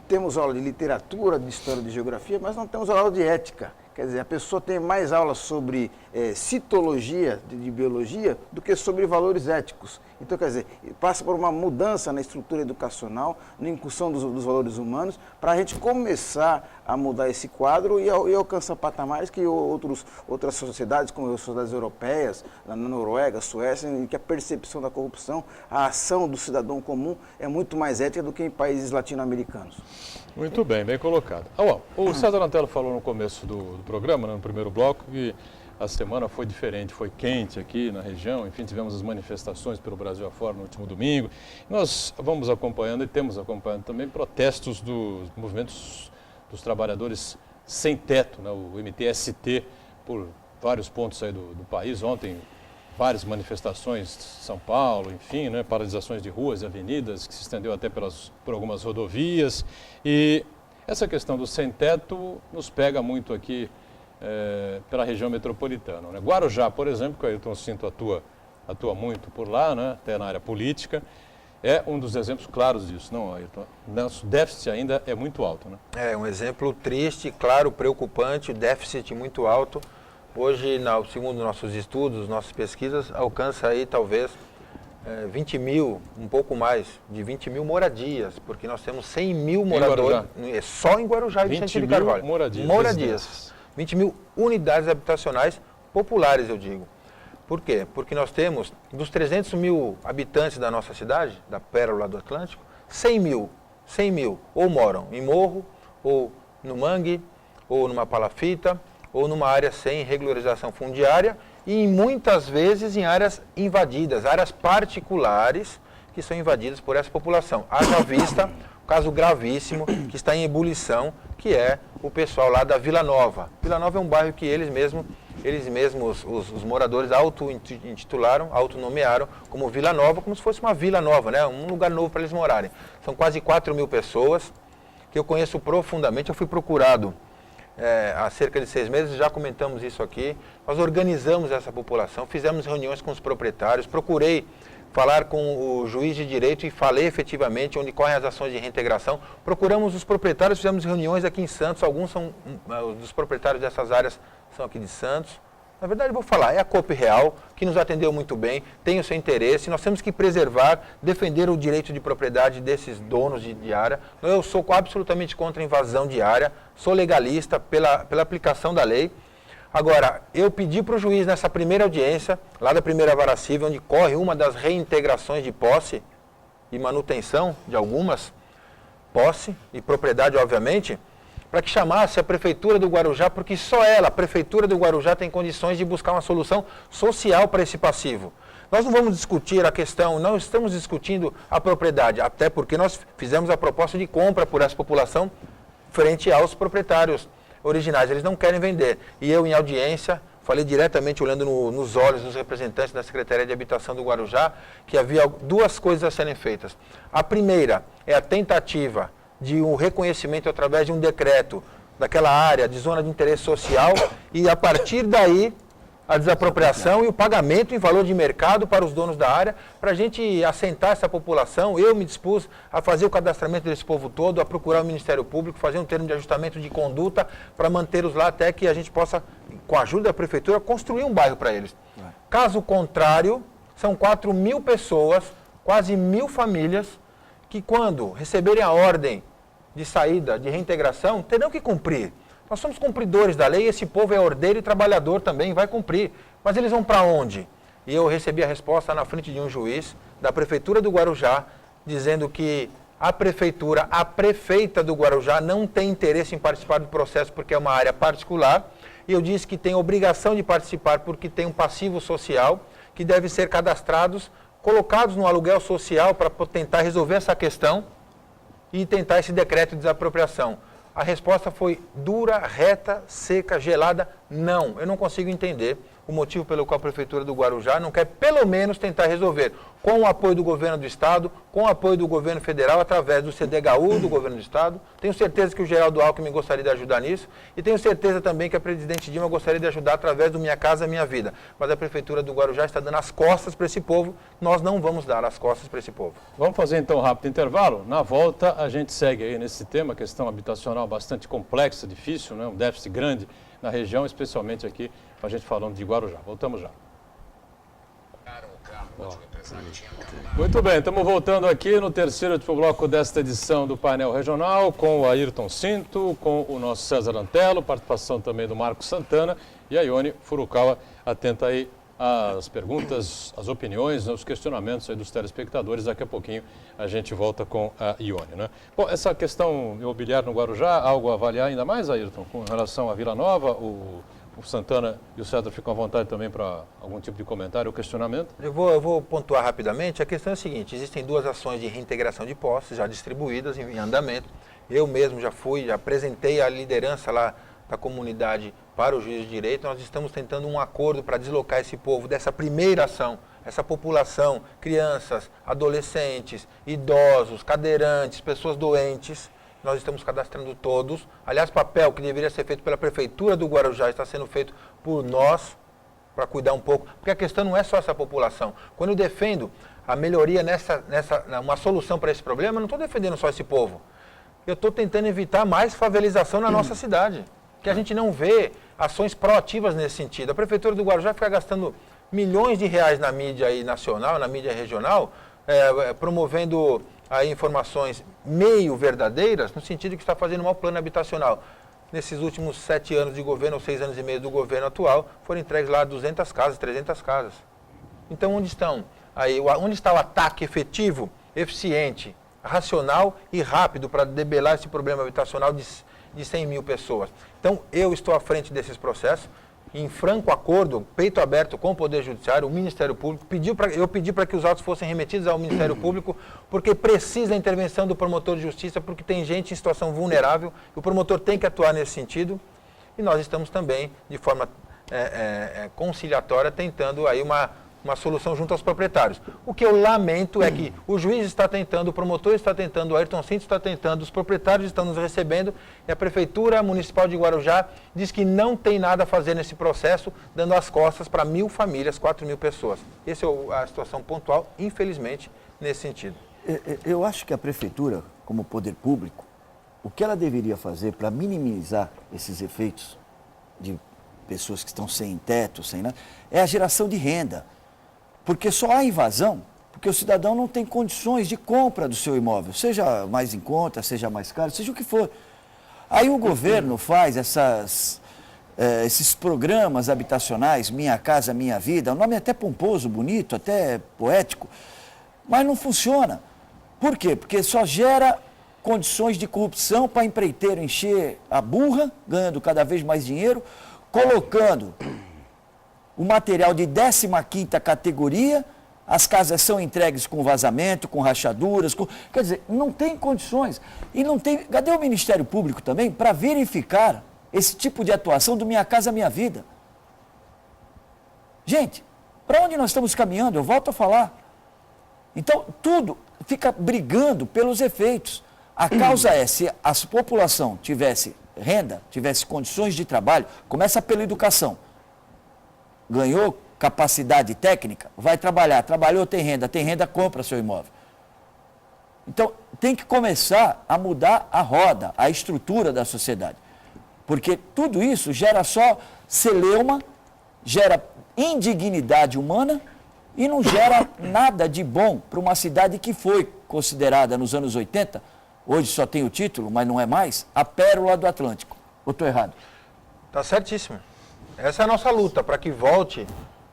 Speaker 4: temos aula de literatura, de história, de geografia, mas não temos aula de ética. Quer dizer, a pessoa tem mais aulas sobre citologia de biologia do que sobre valores éticos. Então, quer dizer, passa por uma mudança na estrutura educacional, na incursão dos valores humanos, para a gente começar a mudar esse quadro e alcançar patamares que outras sociedades, como as sociedades europeias, na Noruega, Suécia, em que a percepção da corrupção, a ação do cidadão comum é muito mais ética do que em países latino-americanos.
Speaker 1: Muito bem, bem colocado. O César Antelo falou no começo do programa, no primeiro bloco, que a semana foi diferente, foi quente aqui na região, enfim, tivemos as manifestações pelo Brasil afora no último domingo. Nós vamos acompanhando e temos acompanhado também protestos dos movimentos dos trabalhadores sem teto, né, o MTST, por vários pontos aí do país. Ontem, várias manifestações em São Paulo, enfim, né, paralisações de ruas e avenidas, que se estendeu até por algumas rodovias. E essa questão do sem-teto nos pega muito aqui pela região metropolitana, né? Guarujá, por exemplo, que o Ayrton Cinto atua muito por lá, né, até na área política, é um dos exemplos claros disso, não, Ayrton? Nosso déficit ainda é muito alto, né?
Speaker 2: É um exemplo triste, claro, preocupante, déficit muito alto. Hoje, segundo nossos estudos, nossas pesquisas, alcança aí talvez 20 mil, um pouco mais, de 20 mil moradias, porque nós temos 100 mil moradores, só em Guarujá e Vicente de Carvalho. Moradias. 20 mil unidades habitacionais populares, eu digo. Por quê? Porque nós temos, dos 300 mil habitantes da nossa cidade, da Pérola do Atlântico, 100 mil 100 mil ou moram em morro, ou no mangue, ou numa palafita, ou numa área sem regularização fundiária e muitas vezes em áreas invadidas, áreas particulares que são invadidas por essa população. Haja vista o caso gravíssimo que está em ebulição, que é o pessoal lá da Vila Nova. Vila Nova é um bairro que eles mesmos, os moradores auto-intitularam, autonomearam como Vila Nova, como se fosse uma vila nova, né? Um lugar novo para eles morarem. São quase 4 mil pessoas que eu conheço profundamente. Eu fui procurado há cerca de 6 meses, já comentamos isso aqui. Nós organizamos essa população, fizemos reuniões com os proprietários, procurei falar com o juiz de direito e falei efetivamente onde correm as ações de reintegração. Procuramos os proprietários, fizemos reuniões aqui em Santos, alguns são dos proprietários dessas áreas são aqui de Santos. Na verdade, eu vou falar, é a Coop Real, que nos atendeu muito bem, tem o seu interesse, nós temos que preservar, defender o direito de propriedade desses donos de área. Eu sou absolutamente contra a invasão de área, sou legalista pela aplicação da lei. Agora, eu pedi para o juiz nessa primeira audiência, lá da primeira vara civil, onde corre uma das reintegrações de posse e manutenção de algumas, posse e propriedade, obviamente, para que chamasse a Prefeitura do Guarujá, porque só ela, a Prefeitura do Guarujá, tem condições de buscar uma solução social para esse passivo. Nós não vamos discutir a questão, não estamos discutindo a propriedade, até porque nós fizemos a proposta de compra por essa população frente aos proprietários originais. Eles não querem vender. E eu, em audiência, falei diretamente, olhando nos olhos dos representantes da Secretaria de Habitação do Guarujá, que havia 2 coisas a serem feitas. A primeira é a tentativa de um reconhecimento através de um decreto daquela área de zona de interesse social e, a partir daí, a desapropriação e o pagamento em valor de mercado para os donos da área, para a gente assentar essa população. Eu me dispus a fazer o cadastramento desse povo todo, a procurar o Ministério Público, fazer um termo de ajustamento de conduta para mantê-los lá até que a gente possa, com a ajuda da Prefeitura, construir um bairro para eles. Caso contrário, são 4 mil pessoas, quase 1.000 famílias, que quando receberem a ordem de saída, de reintegração, terão que cumprir. Nós somos cumpridores da lei, esse povo é ordeiro e trabalhador também, vai cumprir. Mas eles vão para onde? E eu recebi a resposta na frente de um juiz da Prefeitura do Guarujá, dizendo que a prefeita do Guarujá não tem interesse em participar do processo porque é uma área particular. E eu disse que tem obrigação de participar porque tem um passivo social que deve ser cadastrados, colocados no aluguel social para tentar resolver essa questão e tentar esse decreto de desapropriação. A resposta foi dura, reta, seca, gelada, não. Eu não consigo entender o motivo pelo qual a Prefeitura do Guarujá não quer pelo menos tentar resolver com o apoio do Governo do Estado, com o apoio do Governo Federal, através do CDHU do Governo do Estado. Tenho certeza que o Geraldo Alckmin gostaria de ajudar nisso e tenho certeza também que a Presidente Dilma gostaria de ajudar através do Minha Casa Minha Vida. Mas a Prefeitura do Guarujá está dando as costas para esse povo, nós não vamos dar as costas para esse povo.
Speaker 1: Vamos fazer então um rápido intervalo. Na volta a gente segue aí nesse tema, questão habitacional bastante complexa, difícil, né? Um déficit grande na região, especialmente aqui, a gente falando de Guarujá. Voltamos já. Muito bem, estamos voltando aqui no terceiro bloco desta edição do Painel Regional, com o Ayrton Cinto, com o nosso César Antelo, participação também do Marcos Santana e a Ione Furukawa, atenta aí às perguntas, às opiniões, os questionamentos aí dos telespectadores. Daqui a pouquinho a gente volta com a Ione, né? Bom, essa questão imobiliária no Guarujá, algo a avaliar ainda mais, Ayrton, com relação à Vila Nova? O Santana e o César ficam à vontade também para algum tipo de comentário ou questionamento?
Speaker 2: Eu vou pontuar rapidamente. A questão é a seguinte: existem 2 ações de reintegração de posses já distribuídas em andamento. Eu mesmo já apresentei a liderança lá da comunidade para o juiz de direito. Nós estamos tentando um acordo para deslocar esse povo dessa primeira ação, essa população, crianças, adolescentes, idosos, cadeirantes, pessoas doentes. Nós estamos cadastrando todos. Aliás, papel que deveria ser feito pela Prefeitura do Guarujá está sendo feito por nós, para cuidar um pouco. Porque a questão não é só essa população. Quando eu defendo a melhoria uma solução para esse problema, eu não estou defendendo só esse povo. Eu estou tentando evitar mais favelização na nossa cidade. Que a gente não vê ações proativas nesse sentido. A Prefeitura do Guarujá fica gastando milhões de reais na mídia aí nacional, na mídia regional, promovendo aí informações meio verdadeiras, no sentido que está fazendo um mau plano habitacional. Nesses últimos 7 anos de governo, ou 6 anos e meio do governo atual, foram entregues lá 200 casas, 300 casas. Então, onde está o ataque efetivo, eficiente, racional e rápido para debelar esse problema habitacional de 100 mil pessoas. Então, eu estou à frente desses processos, em franco acordo, peito aberto com o Poder Judiciário, o Ministério Público, eu pedi para que os autos fossem remetidos ao Ministério Público, porque precisa da intervenção do promotor de justiça, porque tem gente em situação vulnerável, e o promotor tem que atuar nesse sentido, e nós estamos também, de forma conciliatória, tentando aí uma solução junto aos proprietários. O que eu lamento é que o juiz está tentando, o promotor está tentando, o Ayrton Cinto está tentando, os proprietários estão nos recebendo e a Prefeitura Municipal de Guarujá diz que não tem nada a fazer nesse processo, dando as costas para 1.000 famílias, 4.000 pessoas. Essa é a situação pontual, infelizmente, nesse sentido.
Speaker 3: Eu acho que a Prefeitura, como poder público, o que ela deveria fazer para minimizar esses efeitos de pessoas que estão sem teto, sem nada, é a geração de renda. Porque só há invasão porque o cidadão não tem condições de compra do seu imóvel, seja mais em conta, seja mais caro, seja o que for. Aí o governo faz esses programas habitacionais, Minha Casa Minha Vida, o nome é até pomposo, bonito, até poético, mas não funciona. Por quê? Porque só gera condições de corrupção para empreiteiro encher a burra, ganhando cada vez mais dinheiro, colocando o material de 15ª categoria, as casas são entregues com vazamento, com rachaduras, quer dizer, não tem condições. E não tem, cadê o Ministério Público também para verificar esse tipo de atuação do Minha Casa Minha Vida? Gente, para onde nós estamos caminhando? Eu volto a falar. Então, tudo fica brigando pelos efeitos. A causa é, se a população tivesse renda, tivesse condições de trabalho, começa pela educação. Ganhou capacidade técnica, vai trabalhar. Trabalhou, tem renda, compra seu imóvel. Então, tem que começar a mudar a roda, a estrutura da sociedade. Porque tudo isso gera só celeuma, gera indignidade humana e não gera nada de bom para uma cidade que foi considerada nos anos 80, hoje só tem o título, mas não é mais, a pérola do Atlântico. Ou estou errado?
Speaker 2: Está certíssimo. Essa é a nossa luta, para que volte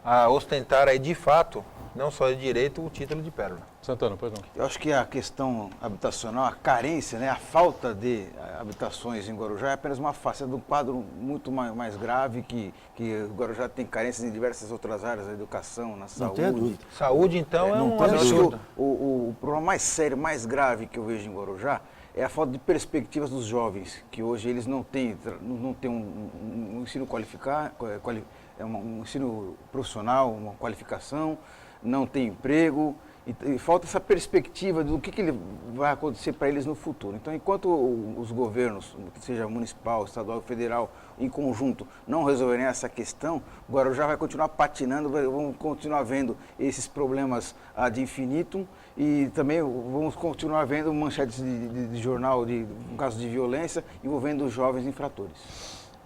Speaker 2: a ostentar aí de fato, não só de direito, o título de pérola.
Speaker 1: Santana, pois não.
Speaker 4: Eu acho que a questão habitacional, a carência, né, a falta de habitações em Guarujá é apenas uma face de um quadro muito mais grave, que o Guarujá tem carências em diversas outras áreas, na educação, na saúde.
Speaker 3: Não tem dúvida.
Speaker 2: Saúde, então, é um
Speaker 3: tem
Speaker 2: absurdo.
Speaker 4: O problema mais sério, mais grave que eu vejo em Guarujá é a falta de perspectivas dos jovens, que hoje eles não têm um ensino qualificado, um ensino profissional, uma qualificação, não tem emprego, e falta essa perspectiva do que vai acontecer para eles no futuro. Então, enquanto os governos, seja municipal, estadual, federal, em conjunto, não resolverem essa questão, o Guarujá vai continuar patinando, vamos continuar vendo esses problemas ad infinitum, e também vamos continuar vendo manchetes de jornal, um caso de violência, envolvendo os jovens infratores.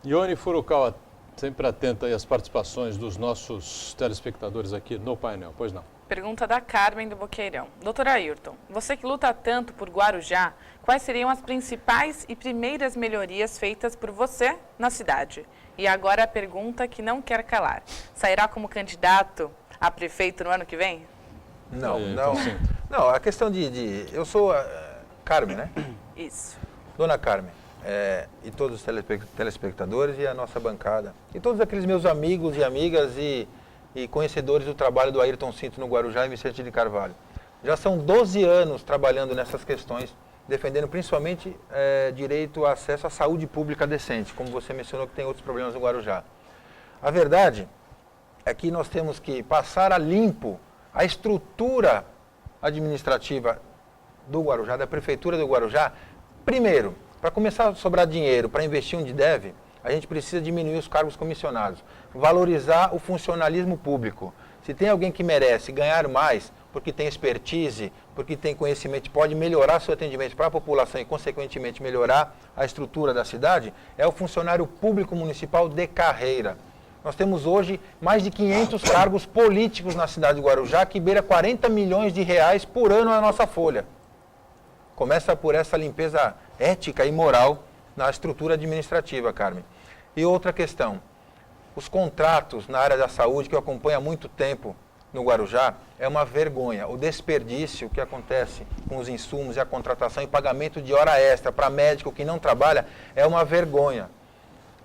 Speaker 1: Ione Furukawa, sempre atenta aí às participações dos nossos telespectadores aqui no painel, pois não?
Speaker 5: Pergunta da Carmen do Boqueirão. Doutora Ayrton, você que luta tanto por Guarujá, quais seriam as principais e primeiras melhorias feitas por você na cidade? E agora a pergunta que não quer calar. Sairá como candidato a prefeito no ano que vem?
Speaker 2: Não. Não, a questão eu sou a Carmen, né?
Speaker 5: Isso.
Speaker 2: Dona Carmen, e todos os telespectadores e a nossa bancada, e todos aqueles meus amigos e amigas e conhecedores do trabalho do Ayrton Cinto no Guarujá e Vicente de Carvalho. Já são 12 anos trabalhando nessas questões, defendendo principalmente direito ao acesso à saúde pública decente, como você mencionou que tem outros problemas no Guarujá. A verdade é que nós temos que passar a limpo a estrutura administrativa do Guarujá, da Prefeitura do Guarujá. Primeiro, para começar a sobrar dinheiro para investir onde deve, a gente precisa diminuir os cargos comissionados, valorizar o funcionalismo público. Se tem alguém que merece ganhar mais, porque tem expertise, porque tem conhecimento, pode melhorar seu atendimento para a população e, consequentemente, melhorar a estrutura da cidade, é o funcionário público municipal de carreira. Nós temos hoje mais de 500 cargos políticos na cidade de Guarujá, que beira 40 milhões de reais por ano na nossa folha. Começa por essa limpeza ética e moral na estrutura administrativa, Carmen. E outra questão, os contratos na área da saúde, que eu acompanho há muito tempo, no Guarujá é uma vergonha. O desperdício que acontece com os insumos e a contratação e pagamento de hora extra para médico que não trabalha é uma vergonha.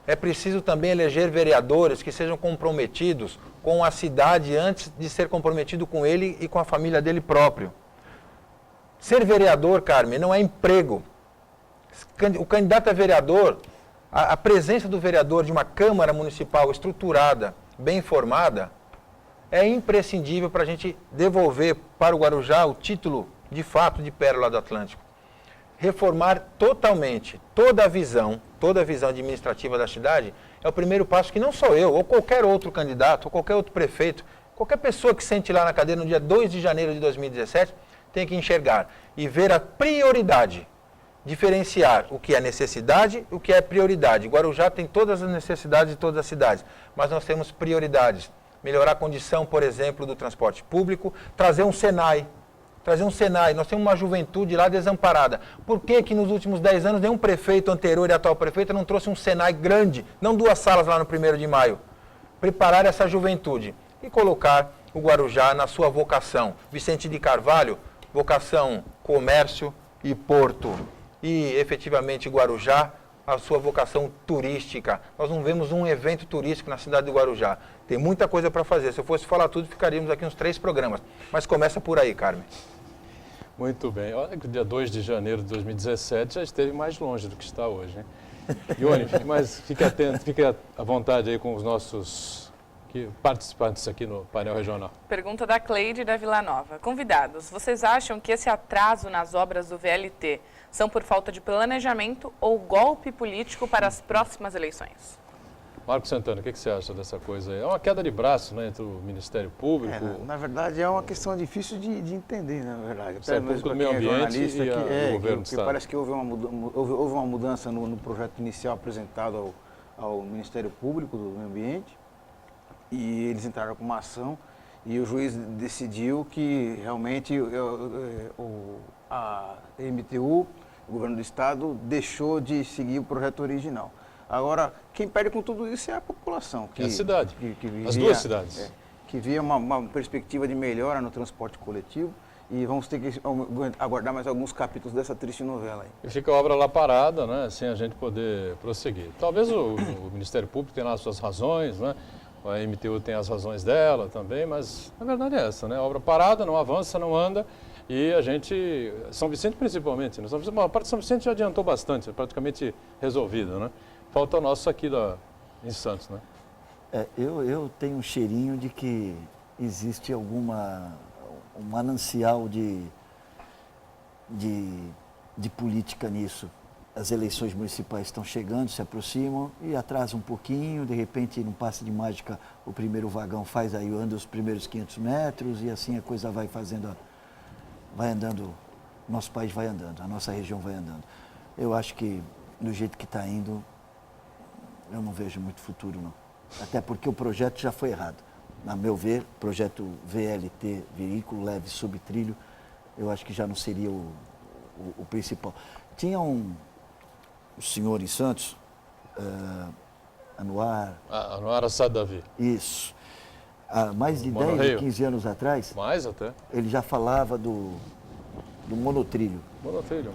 Speaker 2: É preciso também eleger vereadores que sejam comprometidos com a cidade antes de ser comprometido com ele e com a família dele próprio. Ser vereador, Carmen, não é emprego. O candidato a vereador, a presença do vereador de uma Câmara Municipal estruturada, bem formada, é imprescindível para a gente devolver para o Guarujá o título, de fato, de Pérola do Atlântico. Reformar totalmente toda a visão administrativa da cidade é o primeiro passo que não só eu, ou qualquer outro candidato, ou qualquer outro prefeito, qualquer pessoa que sente lá na cadeira no dia 2 de janeiro de 2017, tem que enxergar e ver a prioridade, diferenciar o que é necessidade e o que é prioridade. Guarujá tem todas as necessidades de todas as cidades, mas nós temos prioridades. Melhorar a condição, por exemplo, do transporte público, trazer um Senai. Nós temos uma juventude lá desamparada. Por que nos últimos 10 anos nenhum prefeito anterior e atual prefeito não trouxe um Senai grande, não 2 salas lá no 1º de maio? Preparar essa juventude e colocar o Guarujá na sua vocação. Vicente de Carvalho, vocação comércio e porto. E, efetivamente, Guarujá, a sua vocação turística. Nós não vemos um evento turístico na cidade de Guarujá. Tem muita coisa para fazer. Se eu fosse falar tudo, ficaríamos aqui uns 3 programas. Mas começa por aí, Carmen.
Speaker 1: Muito bem. Olha que o dia 2 de janeiro de 2017 já esteve mais longe do que está hoje, hein? Ione, fique atento, fique à vontade aí com os nossos participantes aqui no painel regional.
Speaker 5: Pergunta da Cleide da Vila Nova. Convidados, vocês acham que esse atraso nas obras do VLT são por falta de planejamento ou golpe político para as próximas eleições?
Speaker 1: Marco Santana, o que você acha dessa coisa aí? É uma queda de braço, né, entre o Ministério Público...
Speaker 4: Na verdade, é uma questão difícil de entender, na verdade.
Speaker 1: Até mesmo do meio ambiente e o governo do Estado.
Speaker 4: Parece que houve uma mudança no projeto inicial apresentado ao Ministério Público do Meio Ambiente e eles entraram com uma ação e o juiz decidiu que realmente a MTU, o governo do Estado, deixou de seguir o projeto original. Agora, quem perde com tudo isso é a população.
Speaker 1: É a cidade, as duas cidades.
Speaker 4: Que via uma perspectiva de melhora no transporte coletivo e vamos ter que aguardar mais alguns capítulos dessa triste novela aí.
Speaker 1: E fica a obra lá parada, né, sem a gente poder prosseguir. Talvez o Ministério Público tenha lá as suas razões, né, a MTU tem as razões dela também, mas a verdade é essa, né, a obra parada, não avança, não anda. E a gente, São Vicente principalmente, né? A parte de São Vicente já adiantou bastante, é praticamente resolvida, né? Falta o nosso aqui em Santos, né?
Speaker 3: Eu tenho um cheirinho de que existe um manancial de política nisso. As eleições municipais estão chegando, se aproximam e atrasa um pouquinho, de repente, num passe de mágica, o primeiro vagão faz aí, anda os primeiros 500 metros e assim a coisa vai andando, nosso país vai andando, a nossa região vai andando. Eu acho que, do jeito que está indo, eu não vejo muito futuro, não. Até porque o projeto já foi errado. A meu ver, projeto VLT, veículo leve subtrilho, eu acho que já não seria o principal. Tinha um senhor em Santos, Anuar
Speaker 1: Assad Davi.
Speaker 3: Isso. Há mais de 10 ou 15 anos atrás,
Speaker 1: mais até,
Speaker 3: ele já falava do monotrilho.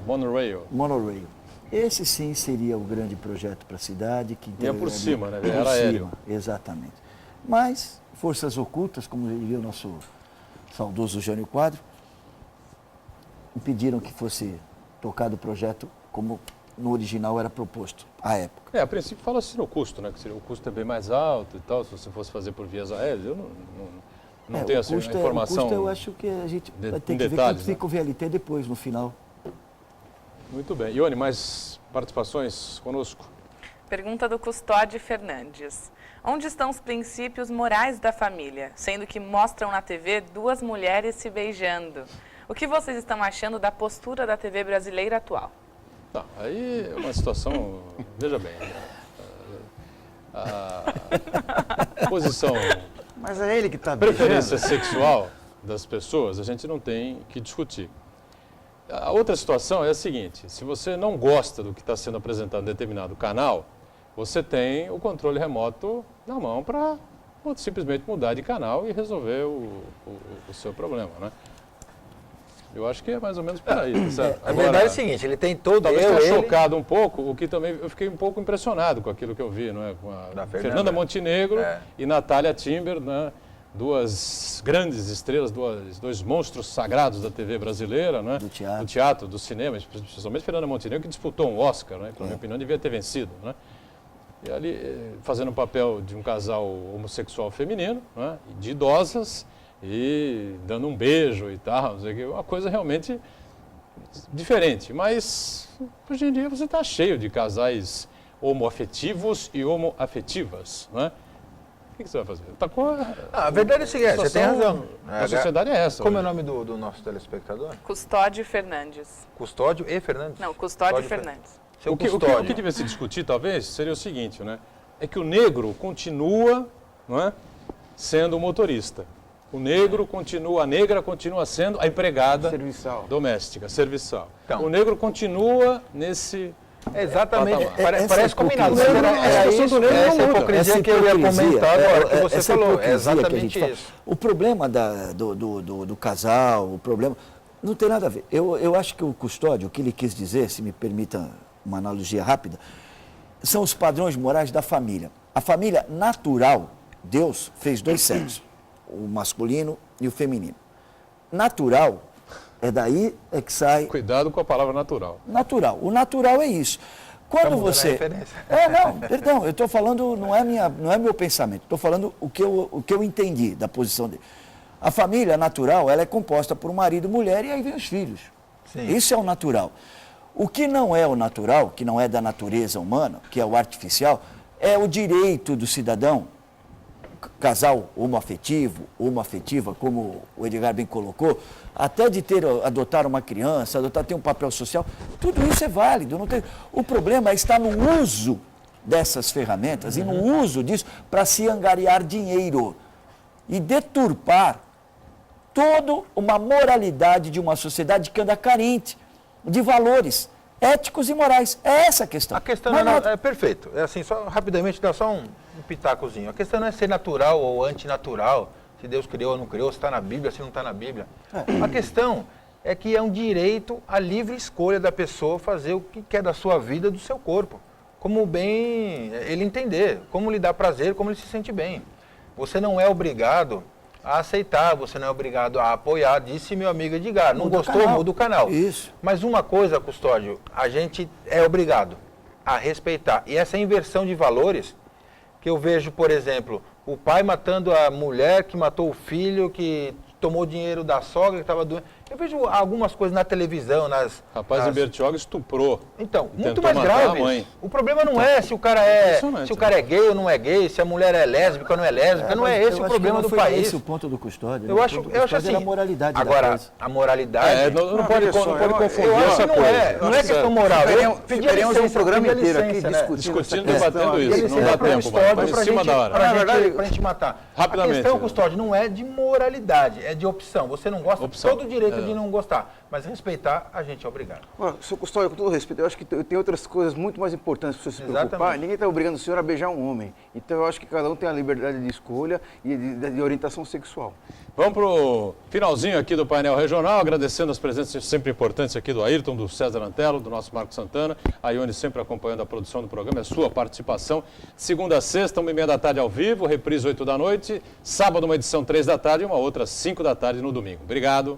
Speaker 1: Monorail.
Speaker 3: Esse sim seria o grande projeto para a cidade. Que
Speaker 1: ia por cima, né?
Speaker 3: Por
Speaker 1: Era aéreo.
Speaker 3: Exatamente. Mas forças ocultas, como diria o nosso saudoso Jânio Quadro, impediram que fosse tocado o projeto como no original era proposto, à época.
Speaker 1: A princípio fala-se no custo, né? Que o custo é bem mais alto e tal, se você fosse fazer por vias aéreas. Eu não tenho essa informação.
Speaker 3: O custo eu acho que a gente vai ter que ver quanto fica o VLT depois, no final.
Speaker 1: Muito bem. Ione, mais participações conosco?
Speaker 5: Pergunta do Custódio Fernandes. Onde estão os princípios morais da família, sendo que mostram na TV 2 mulheres se beijando? O que vocês estão achando da postura da TV brasileira atual?
Speaker 1: Tá, aí é uma situação, veja bem, a posição,
Speaker 4: mas é ele que está
Speaker 1: preferência sexual das pessoas, a gente não tem que discutir. A outra situação é a seguinte, se você não gosta do que está sendo apresentado em determinado canal, você tem o controle remoto na mão para pode simplesmente mudar de canal e resolver o seu problema, né? Eu acho que é mais ou menos por aí.
Speaker 2: A verdade é o seguinte, ele tem todo...
Speaker 1: Talvez tenha chocado um pouco, o que também eu fiquei um pouco impressionado com aquilo que eu vi, não é? Com a Fernanda Montenegro e Natália Timber, né? Duas grandes estrelas, dois monstros sagrados da TV brasileira, né? Do teatro, do cinema, especialmente Fernanda Montenegro, que disputou um Oscar, né? Que, na minha opinião, devia ter vencido, né? E ali fazendo o papel de um casal homossexual feminino, né? De idosas, e dando um beijo e tal, não sei o que, uma coisa realmente diferente. Mas hoje em dia você está cheio de casais homoafetivos e homoafetivas, né? O que você vai fazer? Tá com
Speaker 2: a verdade é a seguinte, você tem razão.
Speaker 1: A sociedade é essa.
Speaker 2: Como é o nome do nosso telespectador?
Speaker 5: Custódio Fernandes.
Speaker 2: Custódio e Fernandes?
Speaker 5: Não, Custódio Fernandes.
Speaker 1: O que devia se discutir, talvez, seria o seguinte, né? É que o negro continua, não é, sendo o motorista. O negro continua, a negra continua sendo a empregada doméstica, serviçal. Então, o negro continua nesse...
Speaker 2: Exatamente, parece combinado. Essa hipocrisia que eu ia comentar agora, que você falou, é exatamente isso.
Speaker 3: O problema do casal, o problema, não tem nada a ver. Eu acho que o Custódio, o que ele quis dizer, se me permita uma analogia rápida, são os padrões morais da família. A família natural, Deus fez dois sexos, o masculino e o feminino. Natural, daí que sai...
Speaker 1: Cuidado com a palavra natural.
Speaker 3: Natural. O natural é isso. Quando você... Perdão, eu estou falando, não é meu pensamento, estou falando o que eu entendi da posição dele. A família natural, ela é composta por um marido e mulher e aí vem os filhos. Sim. Isso é o natural. O que não é o natural, que não é da natureza humana, que é o artificial, é o direito do cidadão, casal homoafetiva, como o Edgar bem colocou, até de adotar uma criança, ter um papel social, tudo isso é válido. Não tem... O problema está no uso dessas ferramentas e no uso disso para se angariar dinheiro e deturpar toda uma moralidade de uma sociedade que anda carente de valores éticos e morais. É essa a questão.
Speaker 2: A questão é perfeito. É assim, só rapidamente, dá só um pitacozinho. A questão não é ser natural ou antinatural, se Deus criou ou não criou, se está na Bíblia, se não está na Bíblia. A questão é que é um direito à livre escolha da pessoa fazer o que quer da sua vida, do seu corpo. Como bem ele entender, como lhe dá prazer, como ele se sente bem. Você não é obrigado a aceitar, você não é obrigado a apoiar, disse meu amigo Edgar. Não gostou, muda o canal.
Speaker 3: Isso.
Speaker 2: Mas uma coisa, Custódio, a gente é obrigado a respeitar. E essa inversão de valores, que eu vejo, por exemplo, o pai matando a mulher que matou o filho, que tomou dinheiro da sogra, que estava doente. Eu vejo algumas coisas na televisão,
Speaker 1: Rapaz em Bertioga estuprou.
Speaker 2: Então, muito mais grave. O problema não é se o cara é gay ou não é gay, se a mulher é lésbica ou não é lésbica, não é esse o problema do país.
Speaker 3: Esse é o ponto do Custódio.
Speaker 2: Eu acho assim,
Speaker 3: a moralidade
Speaker 2: agora, a moralidade...
Speaker 1: não pode confundir essa coisa.
Speaker 2: Não é questão moral.
Speaker 4: Ficaríamos um programa inteiro aqui
Speaker 1: discutindo, debatendo isso. Não dá tempo, mas em cima da hora.
Speaker 2: Pra gente matar.
Speaker 1: Rapidamente.
Speaker 2: A questão, Custódio, não é de moralidade, é de opção. Você não gosta, todo o direito de não gostar. Mas respeitar, a gente é obrigado.
Speaker 4: Seu Custódio, com todo respeito, eu acho que tem outras coisas muito mais importantes para você se preocupar. Ninguém está obrigando o senhor a beijar um homem. Então eu acho que cada um tem a liberdade de escolha e de orientação sexual.
Speaker 1: Vamos para o finalzinho aqui do painel regional, agradecendo as presenças sempre importantes aqui do Ayrton, do César Antelo, do nosso Marco Santana, a Ione sempre acompanhando a produção do programa, a sua participação. Segunda a sexta, 1h30 da tarde ao vivo, reprise 8 da noite, sábado uma edição 3 da tarde e uma outra 5 da tarde no domingo. Obrigado.